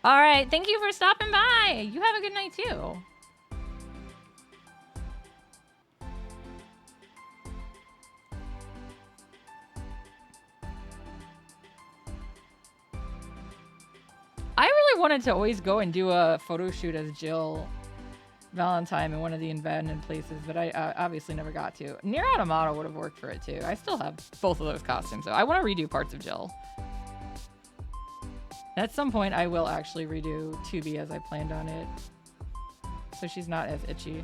Speaker 1: Alright, thank you for stopping by! You have a good night too. I really wanted to always go and do a photo shoot as Jill Valentine in one of the abandoned places, but I obviously never got to. Nier Automata would have worked for it too. I still have both of those costumes, so I want to redo parts of Jill. At some point, I will actually redo 2B as I planned on it, so she's not as itchy.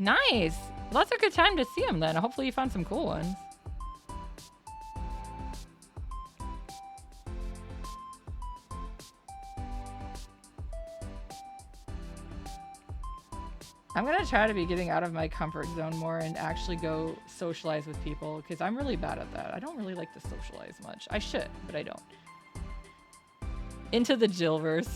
Speaker 1: Nice! Well, that's a good time to see them then. Hopefully you found some cool ones. I'm gonna try to be getting out of my comfort zone more and actually go socialize with people, because I'm really bad at that. I don't really like to socialize much. I should, but I don't. Into the Jillverse.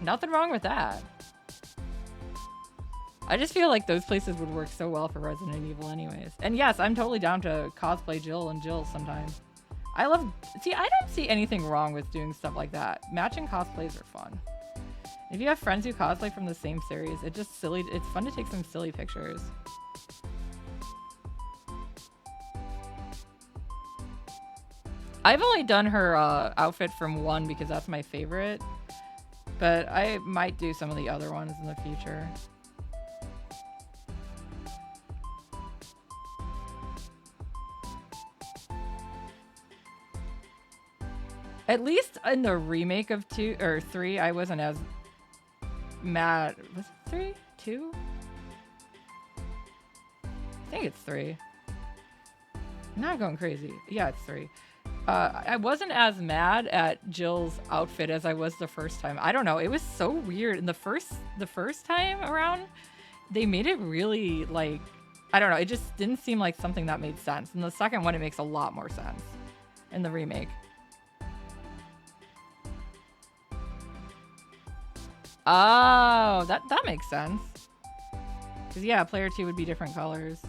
Speaker 1: Nothing wrong with that. I just feel like those places would work so well for Resident Evil anyways. And yes, I'm totally down to cosplay Jill and Jill sometimes. I don't see anything wrong with doing stuff like that. Matching cosplays are fun. If you have friends who cosplay from the same series, it's fun to take some silly pictures. I've only done her outfit from 1 because that's my favorite. But I might do some of the other ones in the future. At least in the remake of 2 or 3, I wasn't as mad. Was it 3? 2? I think it's 3. I'm not going crazy. Yeah, it's 3. I wasn't as mad at Jill's outfit as I was the first time. I don't know. It was so weird. And the first time around, they made it really like, I don't know. It just didn't seem like something that made sense. And the second one, it makes a lot more sense in the remake. Oh, that makes sense. Because, yeah, player 2 would be different colors.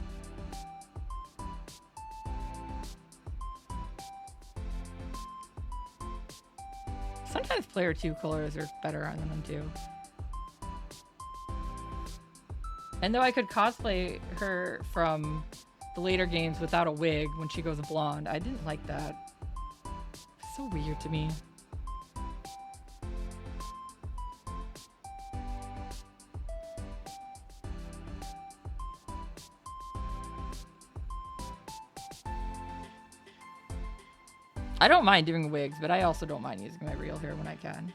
Speaker 1: Sometimes player 2 colors are better on them, too. And though I could cosplay her from the later games without a wig when she goes blonde, I didn't like that. It's so weird to me. I don't mind doing wigs, but I also don't mind using my real hair when I can.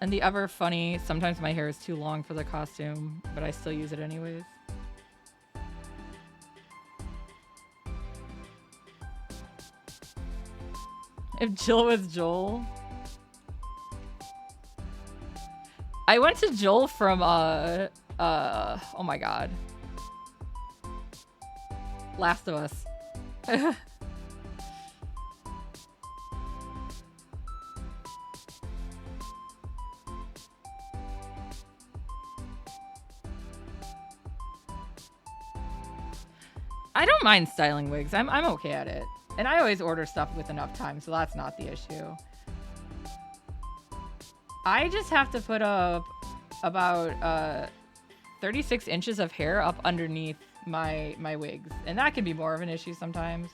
Speaker 1: And the ever funny, sometimes my hair is too long for the costume, but I still use it anyways. If Jill was Joel. I went to Joel from, oh my god. Last of Us. I don't mind styling wigs. I'm okay at it. And I always order stuff with enough time, so that's not the issue. I just have to put up about 36 inches of hair up underneath my wigs. And that can be more of an issue sometimes.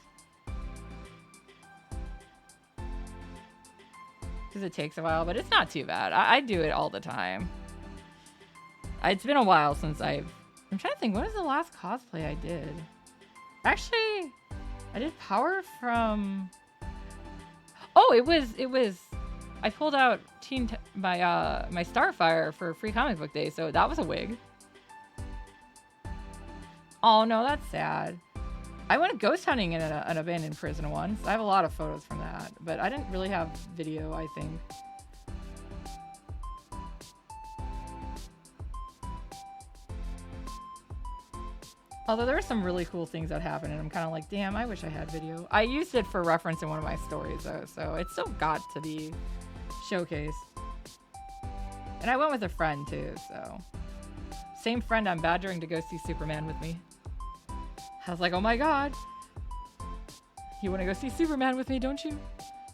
Speaker 1: Because it takes a while, but it's not too bad. I do it all the time. It's been a while since I'm trying to think, what was the last cosplay I did? Actually, I did Power from... Oh, it was... I pulled out my Starfire for Free Comic Book Day, so that was a wig. Oh no, that's sad. I went ghost hunting in an abandoned prison once. I have a lot of photos from that, but I didn't really have video, I think. Although there are some really cool things that happen, and I'm kind of like, damn, I wish I had video. I used it for reference in one of my stories, though, so it's still got to be showcased. And I went with a friend, too, so... Same friend I'm badgering to go see Superman with me. I was like, oh my god. You want to go see Superman with me, don't you?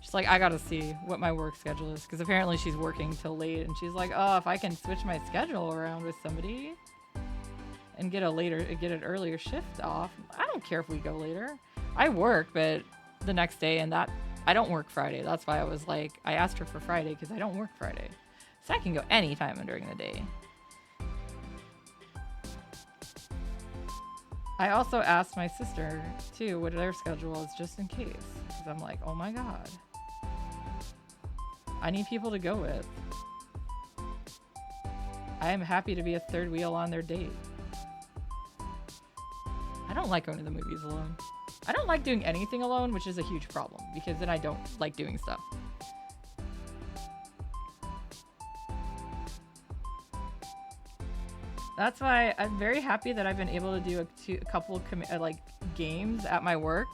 Speaker 1: She's like, I gotta see what my work schedule is, because apparently she's working till late, and she's like, oh, if I can switch my schedule around with somebody... and get an earlier shift off. I don't care if we go later. I work, but the next day, and that I don't work Friday. That's why I was like, I asked her for Friday because I don't work Friday. So I can go anytime during the day. I also asked my sister, too, what their schedule is just in case. Because I'm like, oh my god. I need people to go with. I am happy to be a third wheel on their date. I don't like going to the movies alone. I don't like doing anything alone, which is a huge problem, because then I don't like doing stuff. That's why I'm very happy that I've been able to do a couple like games at my work.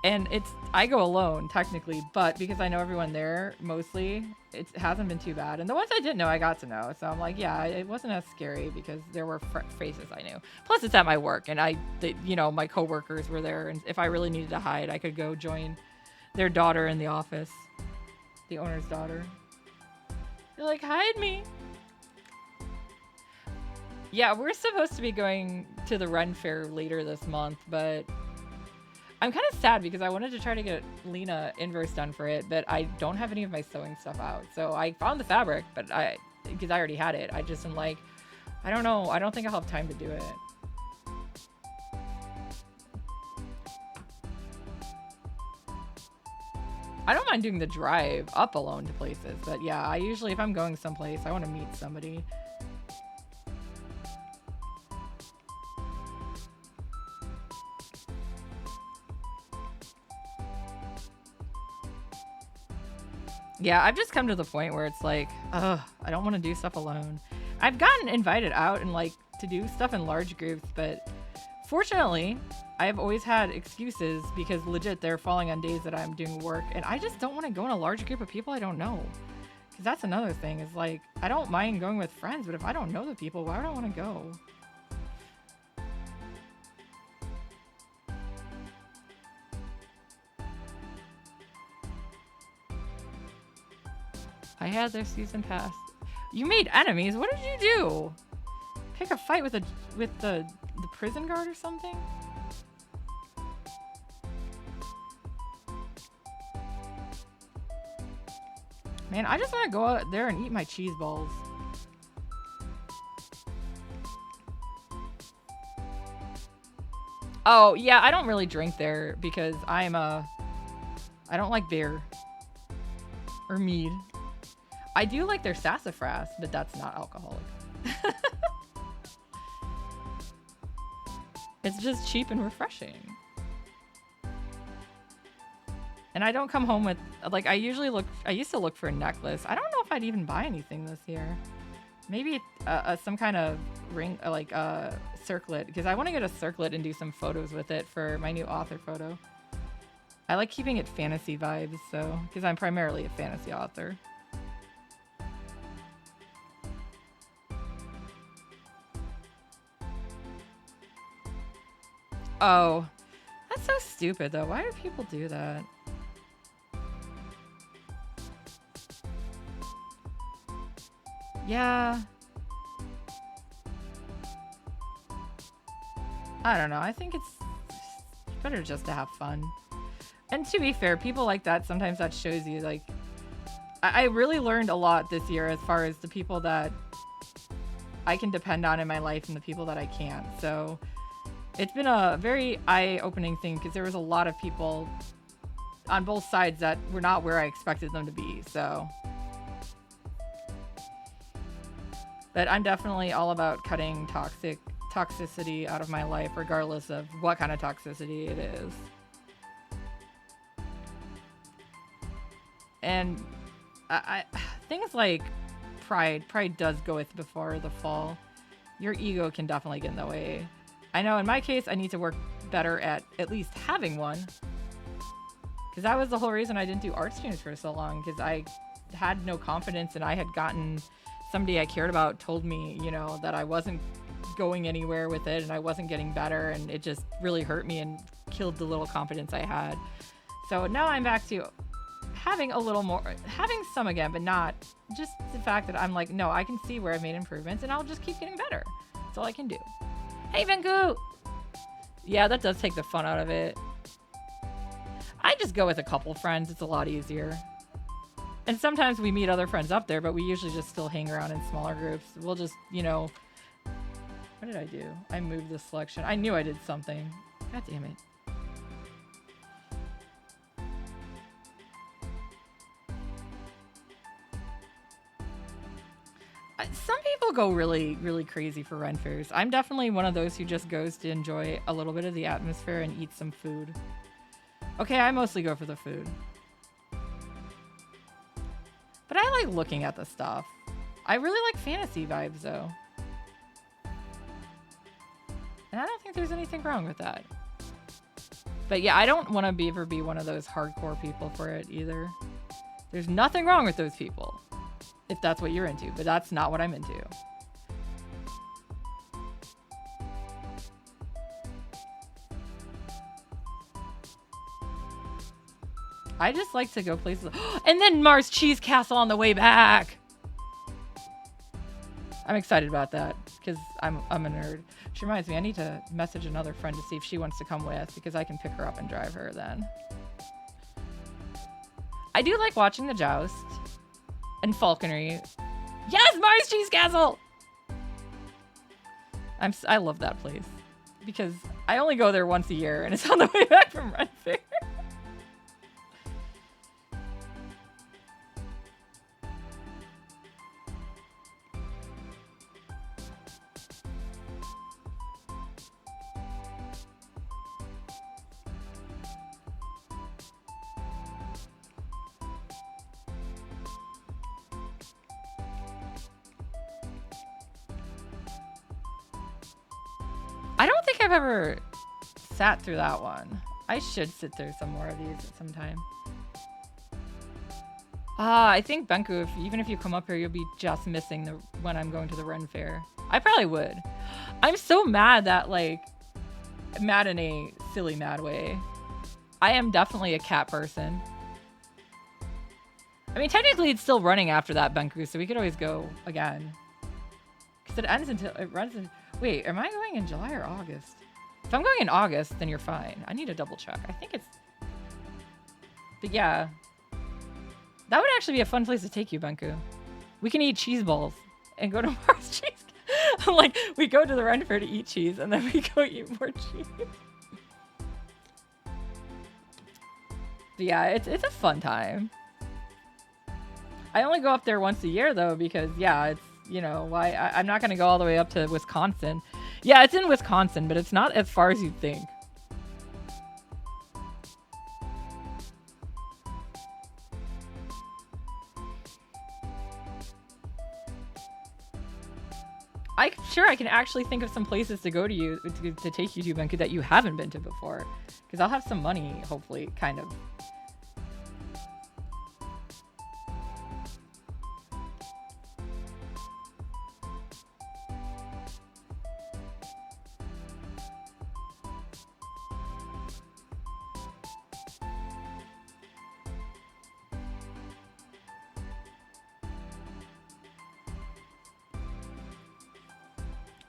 Speaker 1: And I go alone, technically, but because I know everyone there, mostly, it hasn't been too bad. And the ones I didn't know, I got to know. So I'm like, yeah, it wasn't as scary because there were faces I knew. Plus, it's at my work, and my coworkers were there. And if I really needed to hide, I could go join their daughter in the office, the owner's daughter. They're like, hide me. Yeah, we're supposed to be going to the Ren Fair later this month, but... I'm kind of sad because I wanted to try to get Lena inverse done for it, but I don't have any of my sewing stuff out. So I found the fabric, but because I already had it, I just am like, I don't know. I don't think I'll have time to do it. I don't mind doing the drive up alone to places, but yeah, I usually, if I'm going someplace, I want to meet somebody. Yeah, I've just come to the point where it's like, ugh, I don't want to do stuff alone. I've gotten invited out and like to do stuff in large groups, but fortunately, I've always had excuses because legit they're falling on days that I'm doing work, and I just don't want to go in a large group of people I don't know. Because that's another thing is like, I don't mind going with friends, but if I don't know the people, why would I want to go? I had their season pass. You made enemies? What did you do? Pick a fight with the prison guard or something? Man, I just want to go out there and eat my cheese balls. Oh, yeah, I don't really drink there because I don't like beer. Or mead. I do like their sassafras, but that's not alcoholic. It's just cheap and refreshing. And I don't come home with, like, I used to look for a necklace. I don't know if I'd even buy anything this year. Maybe some kind of ring, like a circlet, because I want to get a circlet and do some photos with it for my new author photo. I like keeping it fantasy vibes, so, because I'm primarily a fantasy author. Oh, that's so stupid though. Why do people do that? Yeah. I don't know. I think it's better just to have fun. And to be fair, people like that, sometimes that shows you, like, I really learned a lot this year as far as the people that I can depend on in my life and the people that I can't. So it's been a very eye-opening thing because there was a lot of people on both sides that were not where I expected them to be. So, but I'm definitely all about cutting toxicity out of my life, regardless of what kind of toxicity it is. And I things like pride does go with before the fall. Your ego can definitely get in the way. I know in my case, I need to work better at least having one. Because that was the whole reason I didn't do art streams for so long, because I had no confidence, and I had gotten somebody I cared about told me, you know, that I wasn't going anywhere with it and I wasn't getting better, and it just really hurt me and killed the little confidence I had. So now I'm back to having a little more, having some again, but not just the fact that I'm like, no, I can see where I've made improvements and I'll just keep getting better. That's all I can do. Hey, Venku! Yeah, that does take the fun out of it. I just go with a couple friends. It's a lot easier. And sometimes we meet other friends up there, but we usually just still hang around in smaller groups. We'll just, you know... What did I do? I moved the selection. I knew I did something. God damn it. Some people go really, really crazy for Ren fairs. I'm definitely one of those who just goes to enjoy a little bit of the atmosphere and eat some food. Okay, I mostly go for the food. But I like looking at the stuff. I really like fantasy vibes, though. And I don't think there's anything wrong with that. But yeah, I don't want to ever be one of those hardcore people for it either. There's nothing wrong with those people, if that's what you're into, but that's not what I'm into. I just like to go places. And then Mars Cheese Castle on the way back. I'm excited about that because I'm a nerd. Which reminds me, I need to message another friend to see if she wants to come with, because I can pick her up and drive her then. I do like watching the joust and falconry. Yes, Mars Cheese Castle! I love that place because I only go there once a year and it's on the way back from Ren Fair. I don't think I've ever sat through that one. I should sit through some more of these at some time. I think Benku, even if you come up here, you'll be just missing the when I'm going to the Ren Fair. I probably would. I'm so mad that, like, mad in a silly mad way. I am definitely a cat person. I mean, technically it's still running after that Benku, so we could always go again. Because it runs in, wait, am I going in July or August? If I'm going in August, then you're fine. I need to double check. I think it's, but yeah. That would actually be a fun place to take you, Benku. We can eat cheese balls and go to Mars Cheese. Like, we go to the Ren Fair to eat cheese, and then we go eat more cheese. But yeah, it's a fun time. I only go up there once a year, though, because, yeah, it's, you know, I'm not going to go all the way up to Wisconsin. Yeah, it's in Wisconsin, but it's not as far as you'd think. I'm sure I can actually think of some places to go to to take you to, Benku, that you haven't been to before. Because I'll have some money, hopefully, kind of.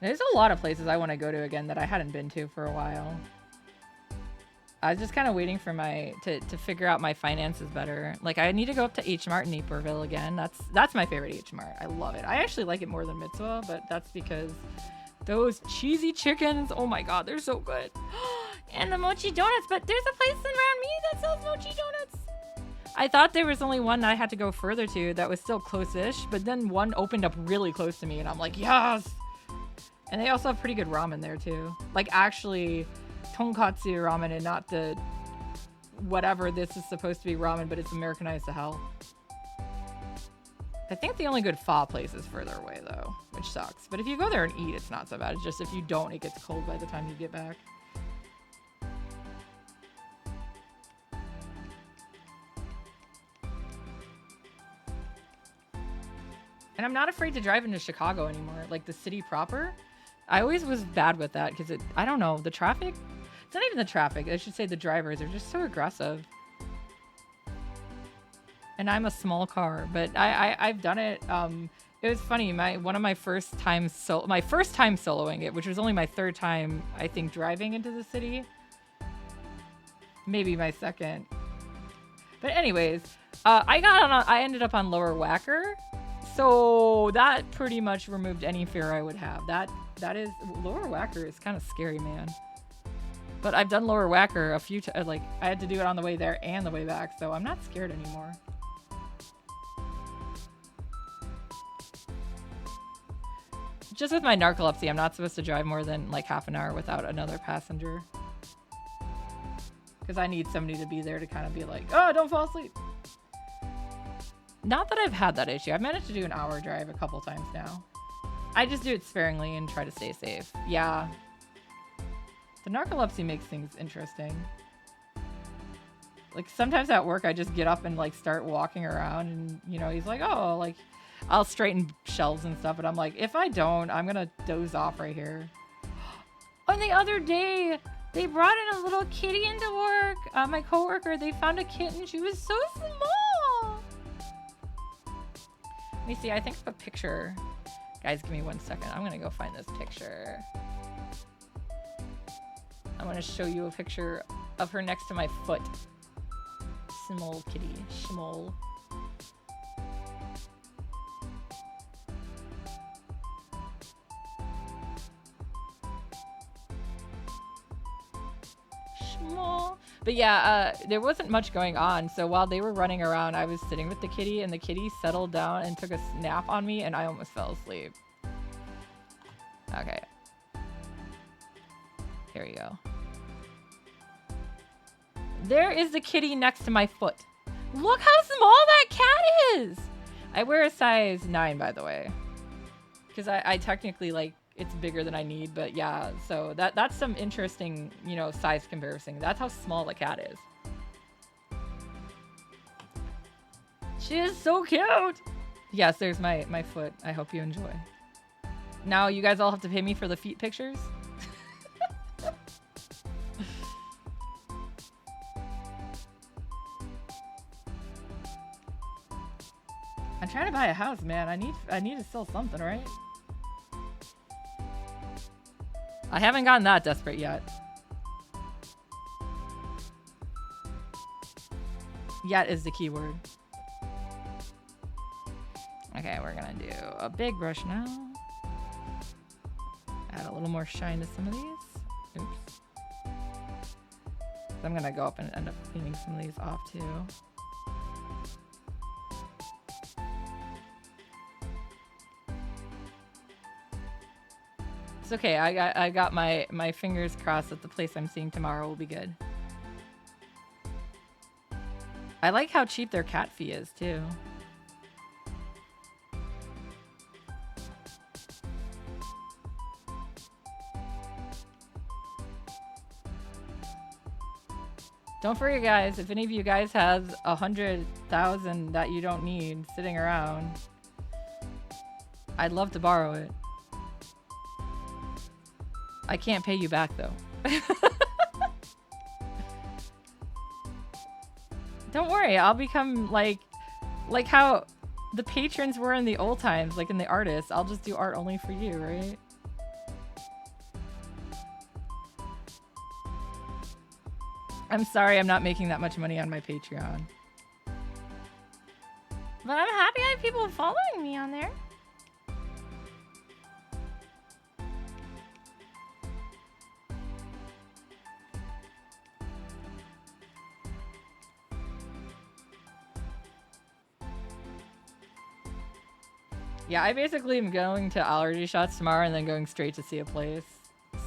Speaker 1: There's a lot of places I want to go to again that I hadn't been to for a while. I was just kind of waiting for to figure out my finances better. Like, I need to go up to H Mart in Naperville again. That's my favorite H Mart. I love it. I actually like it more than Mitsuwa, but that's because those cheesy chickens, oh my god, they're so good. And the mochi donuts, but there's a place around me that sells mochi donuts. I thought there was only one that I had to go further to that was still close-ish, but then one opened up really close to me, and I'm like, yes! And they also have pretty good ramen there, too. Like, actually, tonkatsu ramen and not the whatever this is supposed to be ramen, but it's Americanized to hell. I think the only good pho place is further away, though, which sucks. But if you go there and eat, it's not so bad. It's just if you don't, it gets cold by the time you get back. And I'm not afraid to drive into Chicago anymore, like the city proper. I always was bad with that because I don't know, the traffic, it's not even the traffic, I should say the drivers are just so aggressive. And I'm a small car, but I've done it. It was funny, one of my first time soloing it, which was only my third time, I think, driving into the city. Maybe my second. But anyways, I ended up on Lower Wacker. So that pretty much removed any fear I would have. That is, Lower Wacker is kind of scary, man. But I've done Lower Wacker a few times. Like, I had to do it on the way there and the way back, so I'm not scared anymore. Just with my narcolepsy, I'm not supposed to drive more than like half an hour without another passenger. Because I need somebody to be there to kind of be like, oh, don't fall asleep. Not that I've had that issue. I've managed to do an hour drive a couple times now. I just do it sparingly and try to stay safe. Yeah. The narcolepsy makes things interesting. Like, sometimes at work, I just get up and, like, start walking around and, you know, he's like, oh, like, I'll straighten shelves and stuff, but I'm like, if I don't, I'm gonna doze off right here. On the other day, they brought in a little kitty into work. My coworker, they found a kitten. She was so small. Let me see, I think of a picture. Guys, give me 1 second. I'm gonna go find this picture. I'm gonna show you a picture of her next to my foot. Small kitty, small. Small. But yeah, there wasn't much going on. So while they were running around, I was sitting with the kitty, and the kitty settled down and took a nap on me, and I almost fell asleep. Okay. Here we go. There is the kitty next to my foot. Look how small that cat is! I wear a size 9, by the way. Because I technically, like, it's bigger than I need, but yeah, so that's some interesting, you know, size comparison. That's how small the cat is. She is so cute. Yes, there's my foot. I hope you enjoy. Now you guys all have to pay me for the feet pictures. I'm trying to buy a house, man. I need to sell something, right? I haven't gotten that desperate yet. Yet is the key word. Okay, we're gonna do a big brush now. Add a little more shine to some of these. Oops. I'm gonna go up and end up cleaning some of these off too. It's okay. I got my fingers crossed that the place I'm seeing tomorrow will be good. I like how cheap their cat fee is too. Don't forget, guys, if any of you guys has 100,000 that you don't need sitting around, I'd love to borrow it. I can't pay you back though. Don't worry, I'll become like how the patrons were in the old times, like in the artists. I'll just do art only for you, right? I'm sorry I'm not making that much money on my Patreon. But I'm happy I have people following me on there. Yeah, I basically am going to allergy shots tomorrow and then going straight to see a place.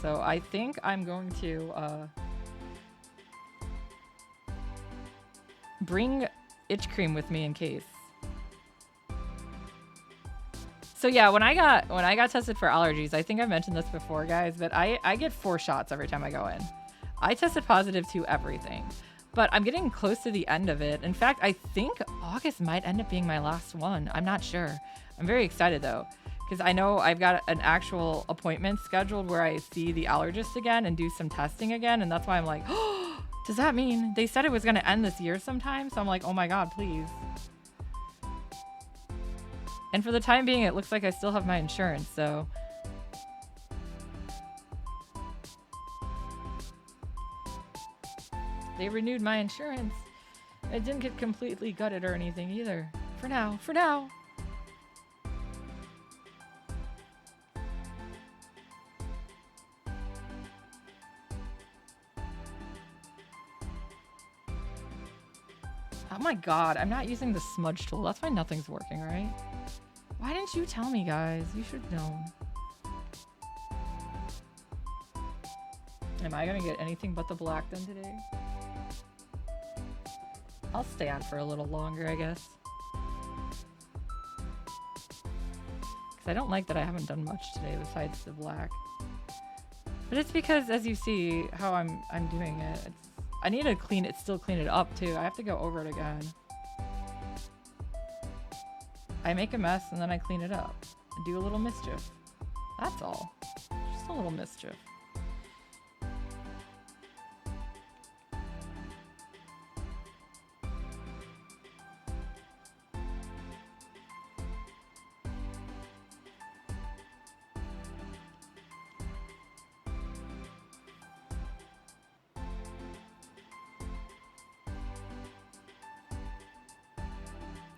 Speaker 1: So I think I'm going to bring itch cream with me in case. So yeah, when I got tested for allergies, I think I've mentioned this before, guys, but I get 4 shots every time I go in. I tested positive to everything, but I'm getting close to the end of it. In fact, I think August might end up being my last one. I'm not sure. I'm very excited though, because I know I've got an actual appointment scheduled where I see the allergist again and do some testing again, and that's why I'm like, oh, does that mean they said it was going to end this year sometime? So I'm like, oh my God, please. And for the time being, it looks like I still have my insurance, so. They renewed my insurance. It didn't get completely gutted or anything either. For now, for now. Oh my God, I'm not using the smudge tool. That's why nothing's working, right? Why didn't you tell me, guys? You should have known. Am I gonna get anything but the black done today? I'll stay on for a little longer, I guess. Because I don't like that I haven't done much today besides the black. But it's because, as you see, how I'm doing it. I need to clean it, still clean it up too. I have to go over it again. I make a mess and then I clean it up. I do a little mischief. That's all. Just a little mischief.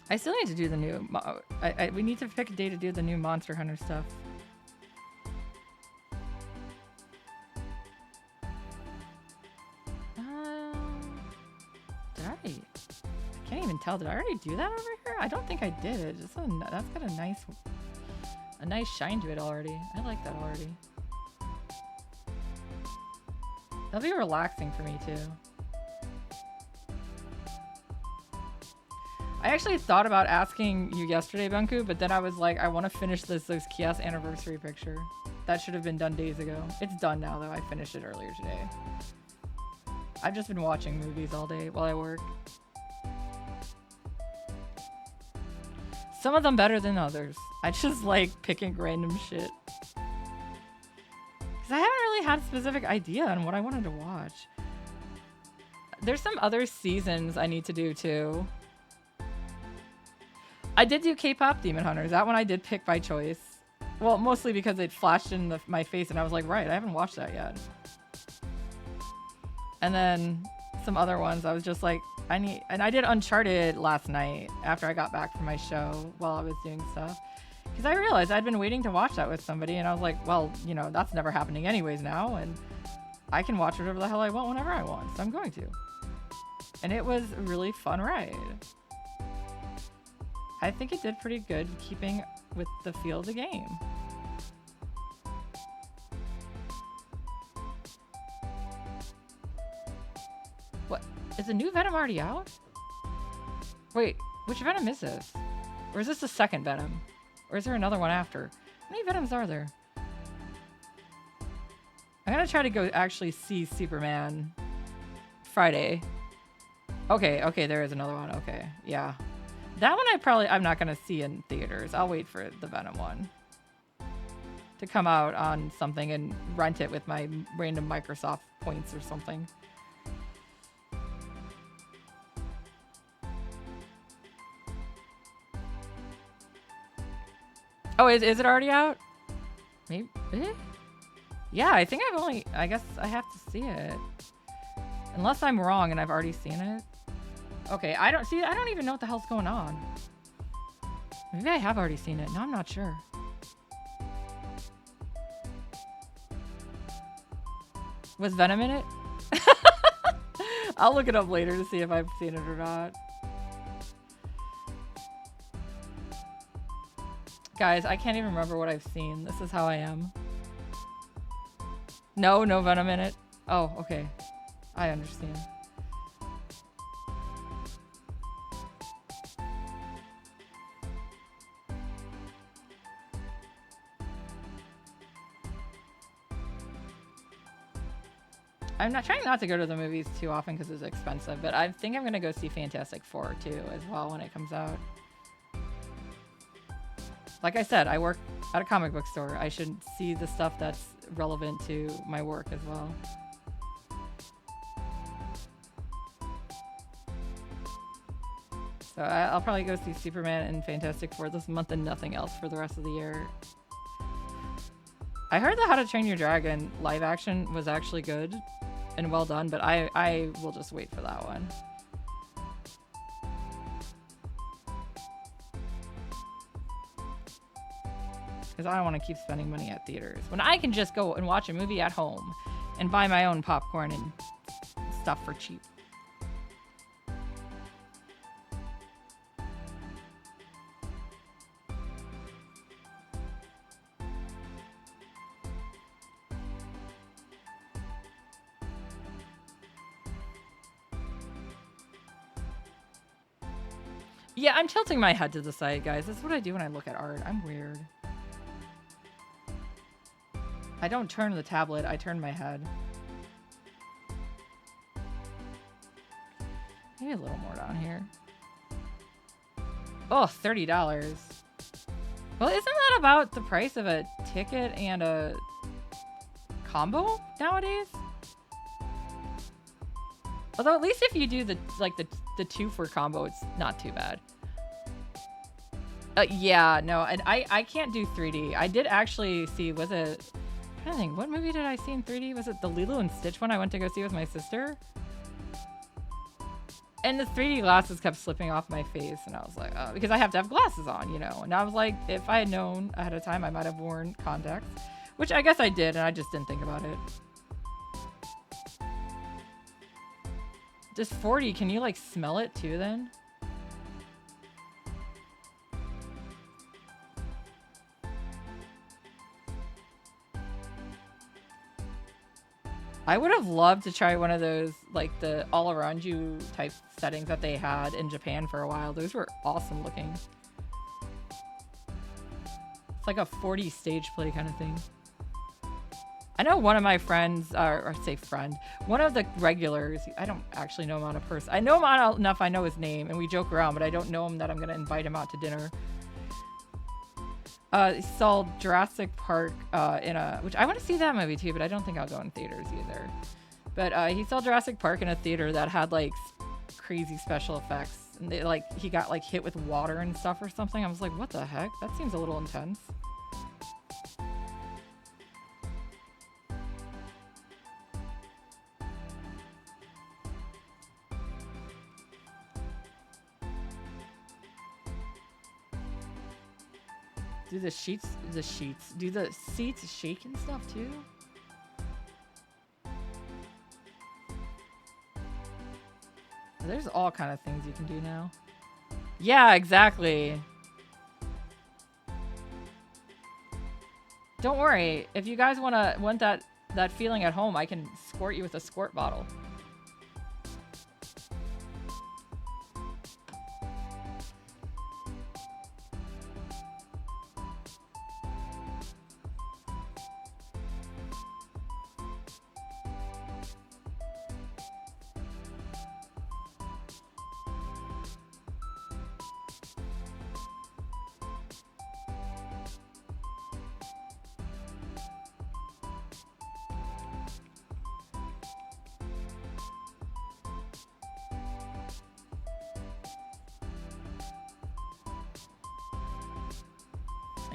Speaker 1: I still need to do the new. We need to pick a day to do the new Monster Hunter stuff. Did I can't even tell. Did I already do that over here? I don't think I did. That's got a nice shine to it already. I like that already. That'll be relaxing for me too. I actually thought about asking you yesterday, Bunku, but then I was like, I want to finish this kiosk anniversary picture. That should have been done days ago. It's done now, though. I finished it earlier today. I've just been watching movies all day while I work. Some of them better than others. I just like picking random shit. Because I haven't really had a specific idea on what I wanted to watch. There's some other seasons I need to do too. I did do K-pop Demon Hunters. That one I did pick by choice. Well, mostly because it flashed in my face and I was like, right, I haven't watched that yet. And then some other ones I was just like, and I did Uncharted last night after I got back from my show while I was doing stuff. Because I realized I'd been waiting to watch that with somebody and I was like, well, you know, that's never happening anyways now. And I can watch whatever the hell I want whenever I want. So I'm going to. And it was a really fun ride. I think it did pretty good keeping with the feel of the game. What? Is the new Venom already out? Wait, which Venom is this? Or is this the second Venom? Or is there another one after? How many Venoms are there? I'm gonna try to go actually see Superman Friday. Okay, there is another one. Okay, yeah. That one I'm not gonna see in theaters. I'll wait for the Venom one to come out on something and rent it with my random Microsoft points or something. Oh, is it already out? Maybe? Yeah, I think I guess I have to see it. Unless I'm wrong and I've already seen it. Okay, I don't even know what the hell's going on. Maybe I have already seen it. No, I'm not sure. Was Venom in it? I'll look it up later to see if I've seen it or not. Guys, I can't even remember what I've seen. This is how I am. No Venom in it. Oh, okay. I understand. I'm not trying not to go to the movies too often because it's expensive, but I think I'm going to go see Fantastic Four too as well when it comes out. Like I said, I work at a comic book store. I should see the stuff that's relevant to my work as well. So I'll probably go see Superman and Fantastic Four this month and nothing else for the rest of the year. I heard the How to Train Your Dragon live action was actually good and well done, but I will just wait for that one. Because I don't want to keep spending money at theaters when I can just go and watch a movie at home and buy my own popcorn and stuff for cheap. Yeah, I'm tilting my head to the side, guys. That's what I do when I look at art. I'm weird. I don't turn the tablet, I turn my head. Maybe a little more down here. Oh, $30. Well, isn't that about the price of a ticket and a combo nowadays? Although at least if you do the 2 for combo, it's not too bad. Yeah, no, and I can't do 3D. I did actually see, was it, I'm trying to think, what movie did I see in 3D? Was it the Lilo and Stitch one I went to go see with my sister? And the 3D glasses kept slipping off my face, and I was like, oh, because I have to have glasses on, you know. And I was like, if I had known ahead of time, I might have worn contacts, which I guess I did, and I just didn't think about it. Just 40, can you like smell it too then? I would have loved to try one of those, like the all around you type settings that they had in Japan for a while. Those were awesome looking. It's like a 40 stage play kind of thing. I know one of my friends, or say friend, one of the regulars, I don't actually know him on a person. I know him on enough, I know his name, and we joke around, but I don't know him that I'm going to invite him out to dinner. He saw Jurassic Park in a, which I want to see that movie too, but I don't think I'll go in theaters either. But he saw Jurassic Park in a theater that had like crazy special effects, and they, like he got like hit with water and stuff or something. I was like, what the heck? That seems a little intense. Do the seats, do the seats shake and stuff too? There's all kind of things you can do now. Yeah, exactly. Don't worry. If you guys want that feeling at home, I can squirt you with a squirt bottle.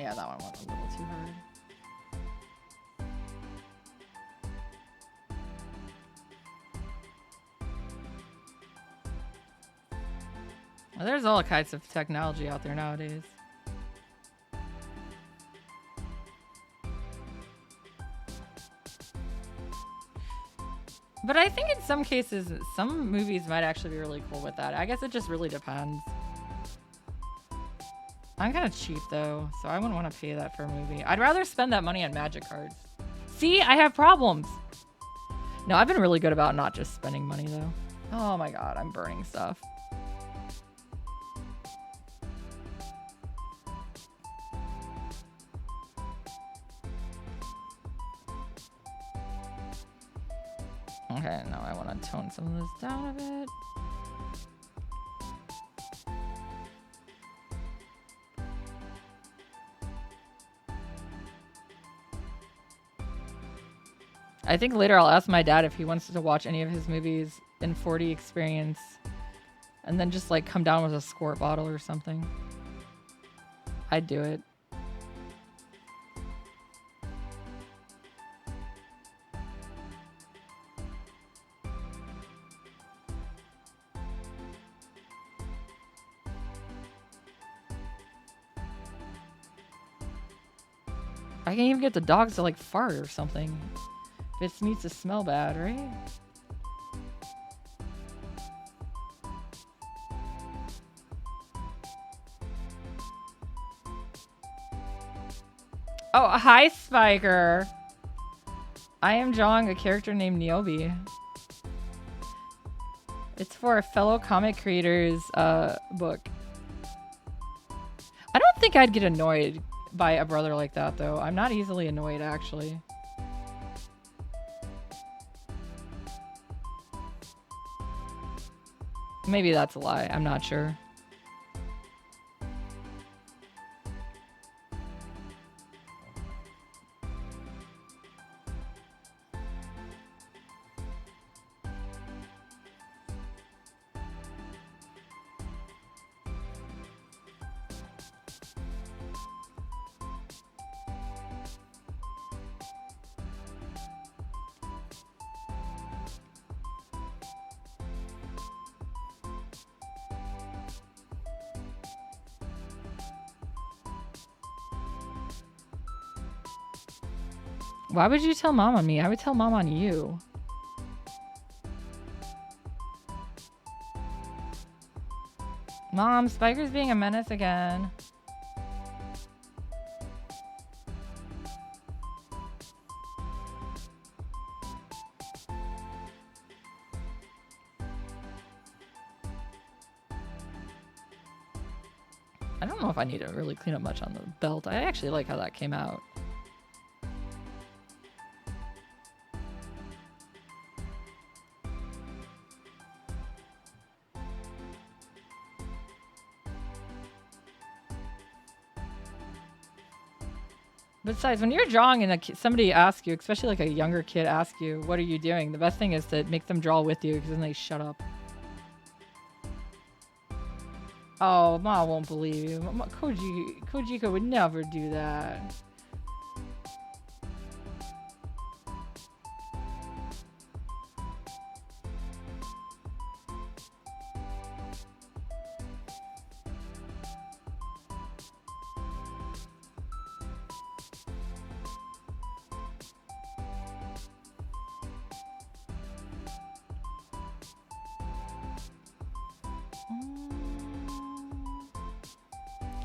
Speaker 1: Yeah, that one went a little too hard. Well, there's all kinds of technology out there nowadays. But I think in some cases, some movies might actually be really cool with that. I guess it just really depends. I'm kind of cheap though, so I wouldn't want to pay that for a movie. I'd rather spend that money on magic cards. See, I have problems. No, I've been really good about not just spending money though. Oh my god, I'm burning stuff. Okay, now I want to tone some of this down a bit. I think later I'll ask my dad if he wants to watch any of his movies in 4D experience and then just like come down with a squirt bottle or something. I'd do it. I can even get the dogs to like fart or something. If it needs to smell bad, right? Oh, hi, Spiker. I am drawing a character named Nyobi. It's for a fellow comic creator's book. I don't think I'd get annoyed by a brother like that, though. I'm not easily annoyed, actually. Maybe that's a lie. I'm not sure. Why would you tell mom on me? I would tell mom on you. Mom, Spiker's being a menace again. I don't know if I need to really clean up much on the belt. I actually like how that came out. Besides, when you're drawing and somebody asks you, especially like a younger kid asks you, what are you doing? The best thing is to make them draw with you because then they shut up. Oh, Ma won't believe you. Kojika would never do that.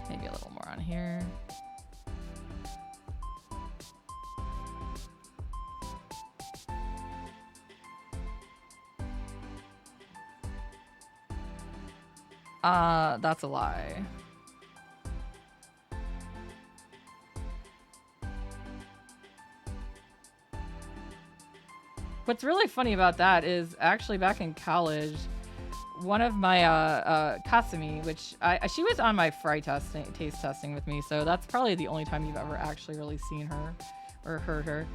Speaker 1: Maybe a little more on here. That's a lie. What's really funny about that is actually back in college, one of my Kasumi, which she was on my fry taste testing with me, so that's probably the only time you've ever actually really seen her or heard her.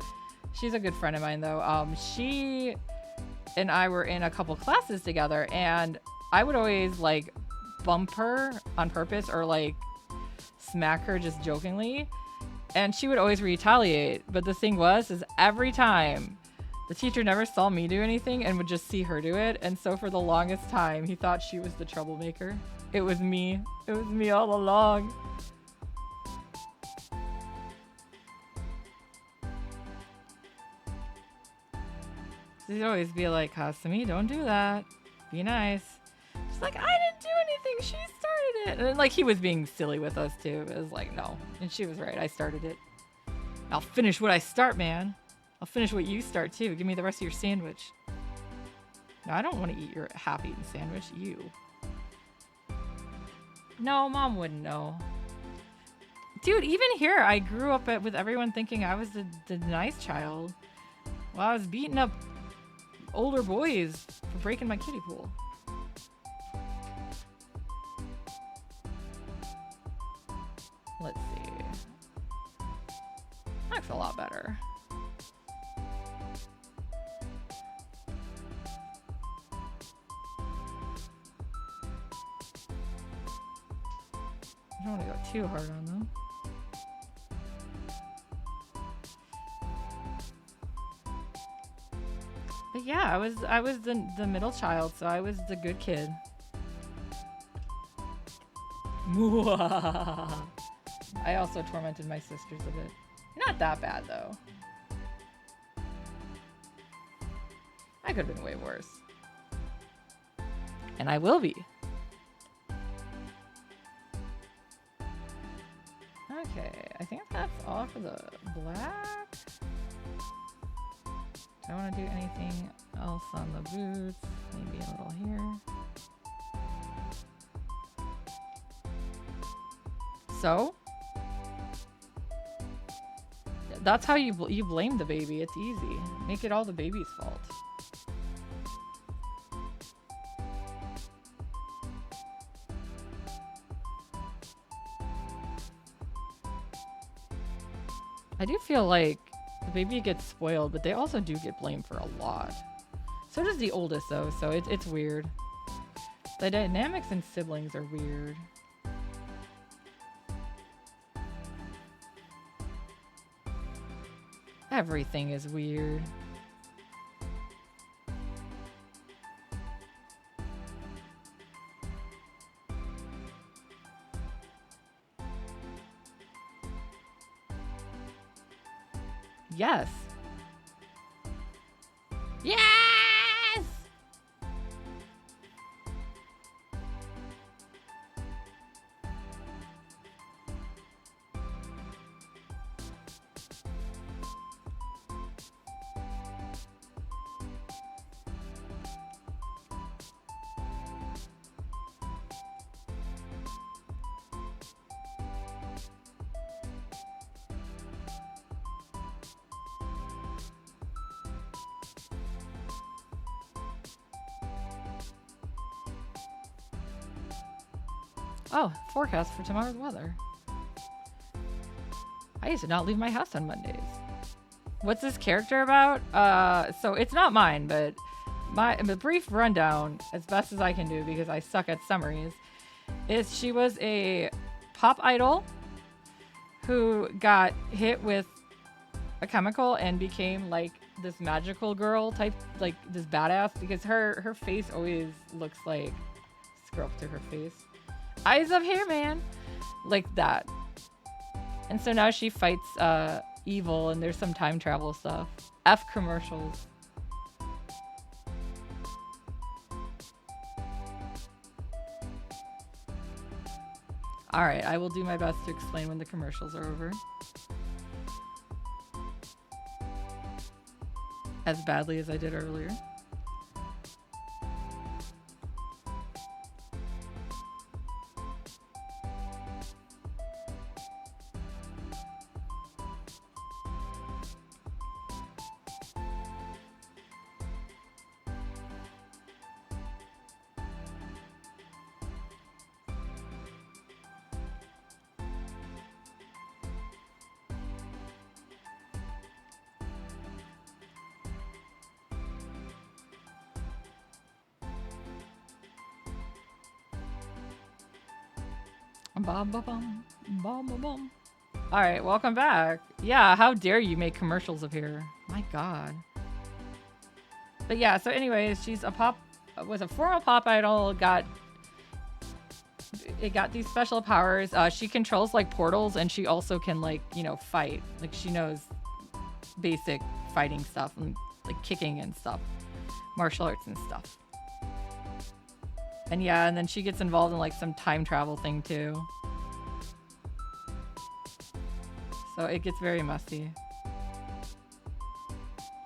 Speaker 1: She's a good friend of mine though. She and I were in a couple classes together, and I would always like bump her on purpose or like smack her just jokingly, and she would always retaliate. But the thing was, is every time the teacher never saw me do anything and would just see her do it, and so for the longest time he thought she was the troublemaker. It was me. It was me all along. She'd always be like, Kasumi, don't do that. Be nice. She's like, I didn't do anything. She started it. And then, like, he was being silly with us, too. It was like, no. And she was right. I started it. I'll finish what I start, man. I'll finish what you start, too. Give me the rest of your sandwich. No, I don't want to eat your half-eaten sandwich. You. No, Mom wouldn't know. Dude, even here, I grew up with everyone thinking I was the nice child. While I was beating up older boys for breaking my kiddie pool. Let's see. Looks a lot better. I don't want to go too hard on them. But yeah, I was the middle child, so I was the good kid. I also tormented my sisters a bit. Not that bad though. I could have been way worse. And I will be. Okay, I think that's all for the black. Do I want to do anything else on the boots? Maybe a little here. So that's how you blame the baby. It's easy. Make it all the baby's fault. I do feel like the baby gets spoiled, but they also do get blamed for a lot. So does the oldest though, so it's weird. The dynamics in siblings are weird. Everything is weird. Yes. Yes! Oh, forecast for tomorrow's weather. I used to not leave my house on Mondays. What's this character about? So it's not mine, but the brief rundown, as best as I can do because I suck at summaries, is she was a pop idol who got hit with a chemical and became like this magical girl type, like this badass, because her face always looks like, scroll up to her face, eyes of hair man, like that. And so now she fights evil, and there's some time travel stuff. F commercials. Alright, I will do my best to explain when the commercials are over. As badly as I did earlier. Bum, bum, bum, bum, bum, bum. All right, welcome back. Yeah, how dare you make commercials of here? My God. But yeah, so anyways, she's a former pop idol. Got these special powers. She controls like portals, and she also can like fight. Like she knows basic fighting stuff and like kicking and stuff, martial arts and stuff. And yeah, and then she gets involved in like some time travel thing too. So it gets very messy.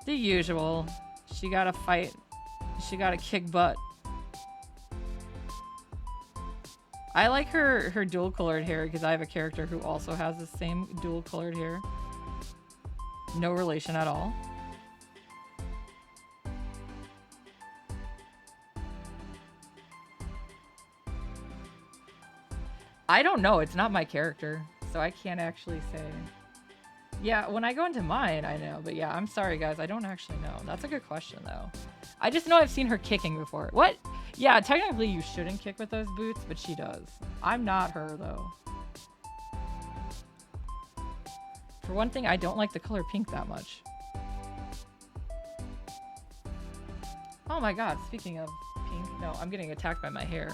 Speaker 1: The usual. She gotta fight. She gotta kick butt. I like her dual colored hair because I have a character who also has the same dual colored hair. No relation at all. I don't know. It's not my character, so I can't actually say. Yeah, when I go into mine, I know. But yeah, I'm sorry, guys. I don't actually know. That's a good question, though. I just know I've seen her kicking before. What? Yeah, technically you shouldn't kick with those boots, but she does. I'm not her, though. For one thing, I don't like the color pink that much. Oh my god, speaking of pink. No, I'm getting attacked by my hair.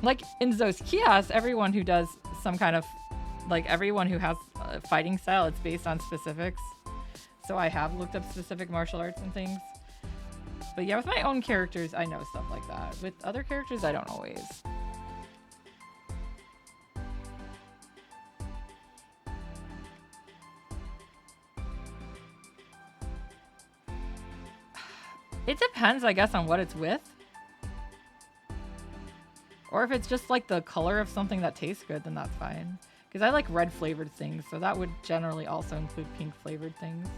Speaker 1: Like, in those kiosks, everyone who does some kind of... Like, everyone who has a fighting style, it's based on specifics. So I have looked up specific martial arts and things. But yeah, with my own characters, I know stuff like that. With other characters, I don't always. It depends, I guess, on what it's with. Or if it's just like the color of something that tastes good, then that's fine. Because I like red flavored things, so that would generally also include pink flavored things.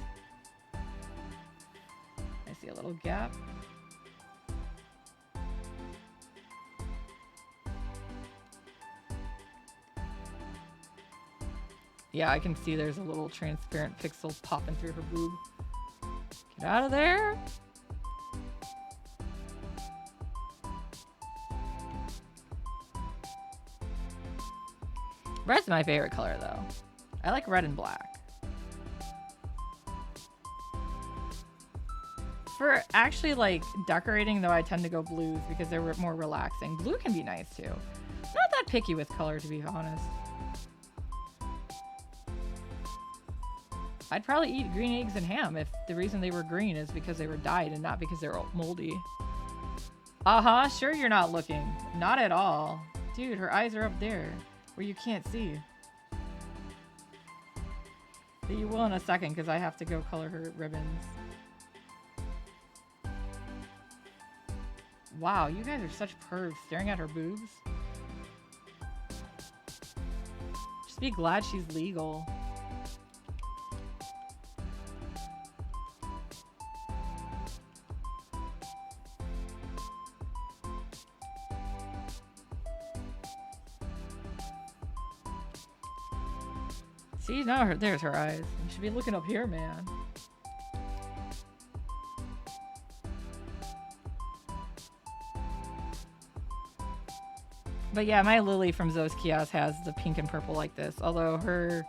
Speaker 1: I see a little gap. Yeah, I can see there's a little transparent pixel popping through her boob. Get out of there! Red's my favorite color, though. I like red and black. For actually, like, decorating, though, I tend to go blues because they're more relaxing. Blue can be nice, too. Not that picky with color, to be honest. I'd probably eat green eggs and ham if the reason they were green is because they were dyed and not because they're moldy. Uh-huh, sure you're not looking. Not at all. Dude, her eyes are up there. Where you can't see. But you will in a second because I have to go color her ribbons. Wow, you guys are such pervs staring at her boobs. Just be glad she's legal. See, now there's her eyes. You should be looking up here, man. But yeah, my Lily from Zoe's Kiosk has the pink and purple like this, although her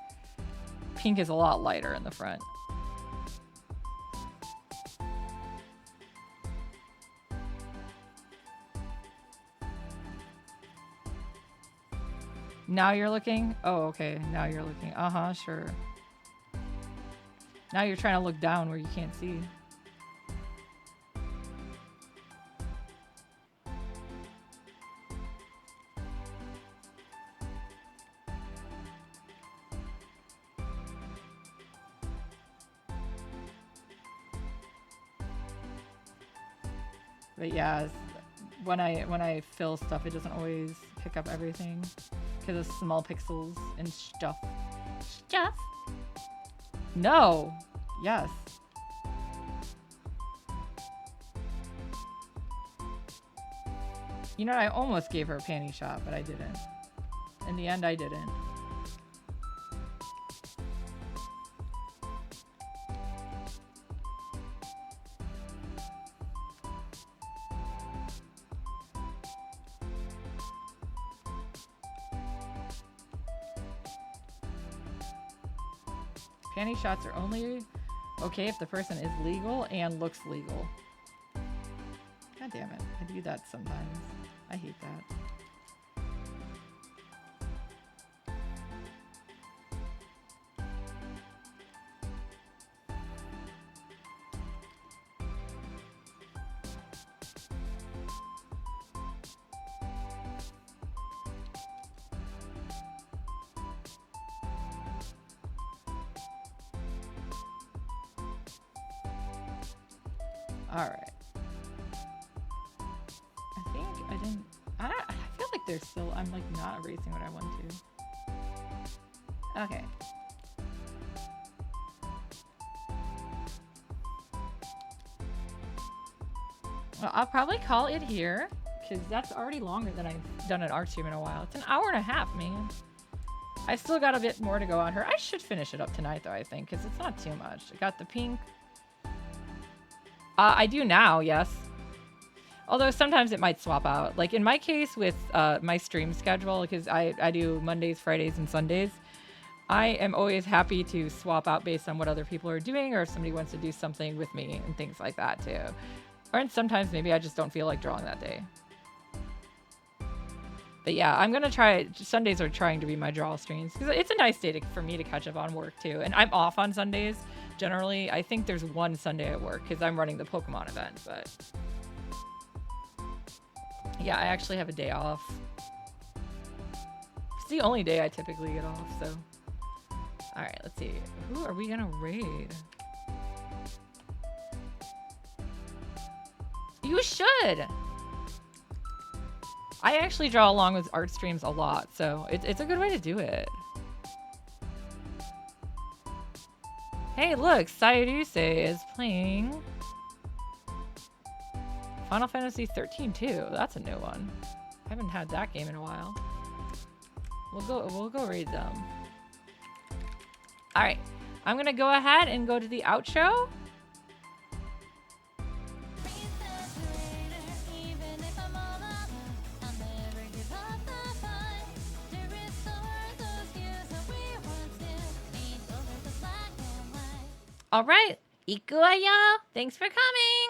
Speaker 1: pink is a lot lighter in the front. Now you're looking? Oh, okay. Now you're looking. Uh-huh, sure. Now you're trying to look down where you can't see. But yeah, when I fill stuff, it doesn't always pick up everything because of small pixels and stuff. Stuff? No. Yes. You know, I almost gave her a panty shot, but I didn't. In the end, I didn't. Panty shots are only okay if the person is legal and looks legal. God damn it. I do that sometimes. I hate that. Alright. I think I didn't... I feel like there's still... I'm like not erasing what I want to. Okay. Well, I'll probably call it here, because that's already longer than I've done an art stream in a while. It's an hour and a half, man. I still got a bit more to go on her. I should finish it up tonight, though, I think, because it's not too much. I got the pink. I do now, yes. Although sometimes it might swap out. Like in my case with my stream schedule, because I do Mondays, Fridays, and Sundays, I am always happy to swap out based on what other people are doing or if somebody wants to do something with me and things like that too. Or sometimes maybe I just don't feel like drawing that day. But yeah, I'm going to try. Sundays are trying to be my draw streams because it's a nice day for me to catch up on work too. And I'm off on Sundays. Generally, I think there's one Sunday at work because I'm running the Pokemon event. But yeah, I actually have a day off. It's the only day I typically get off. So, all right, let's see. Who are we going to raid? You should. I actually draw along with art streams a lot, so it's a good way to do it. Hey, look, Sayuruse is playing Final Fantasy 13 too. That's a new one. I haven't had that game in a while. We'll go raid them. All right, I'm gonna go ahead and go to the outro. All right, ikuwa yo. Thanks for coming.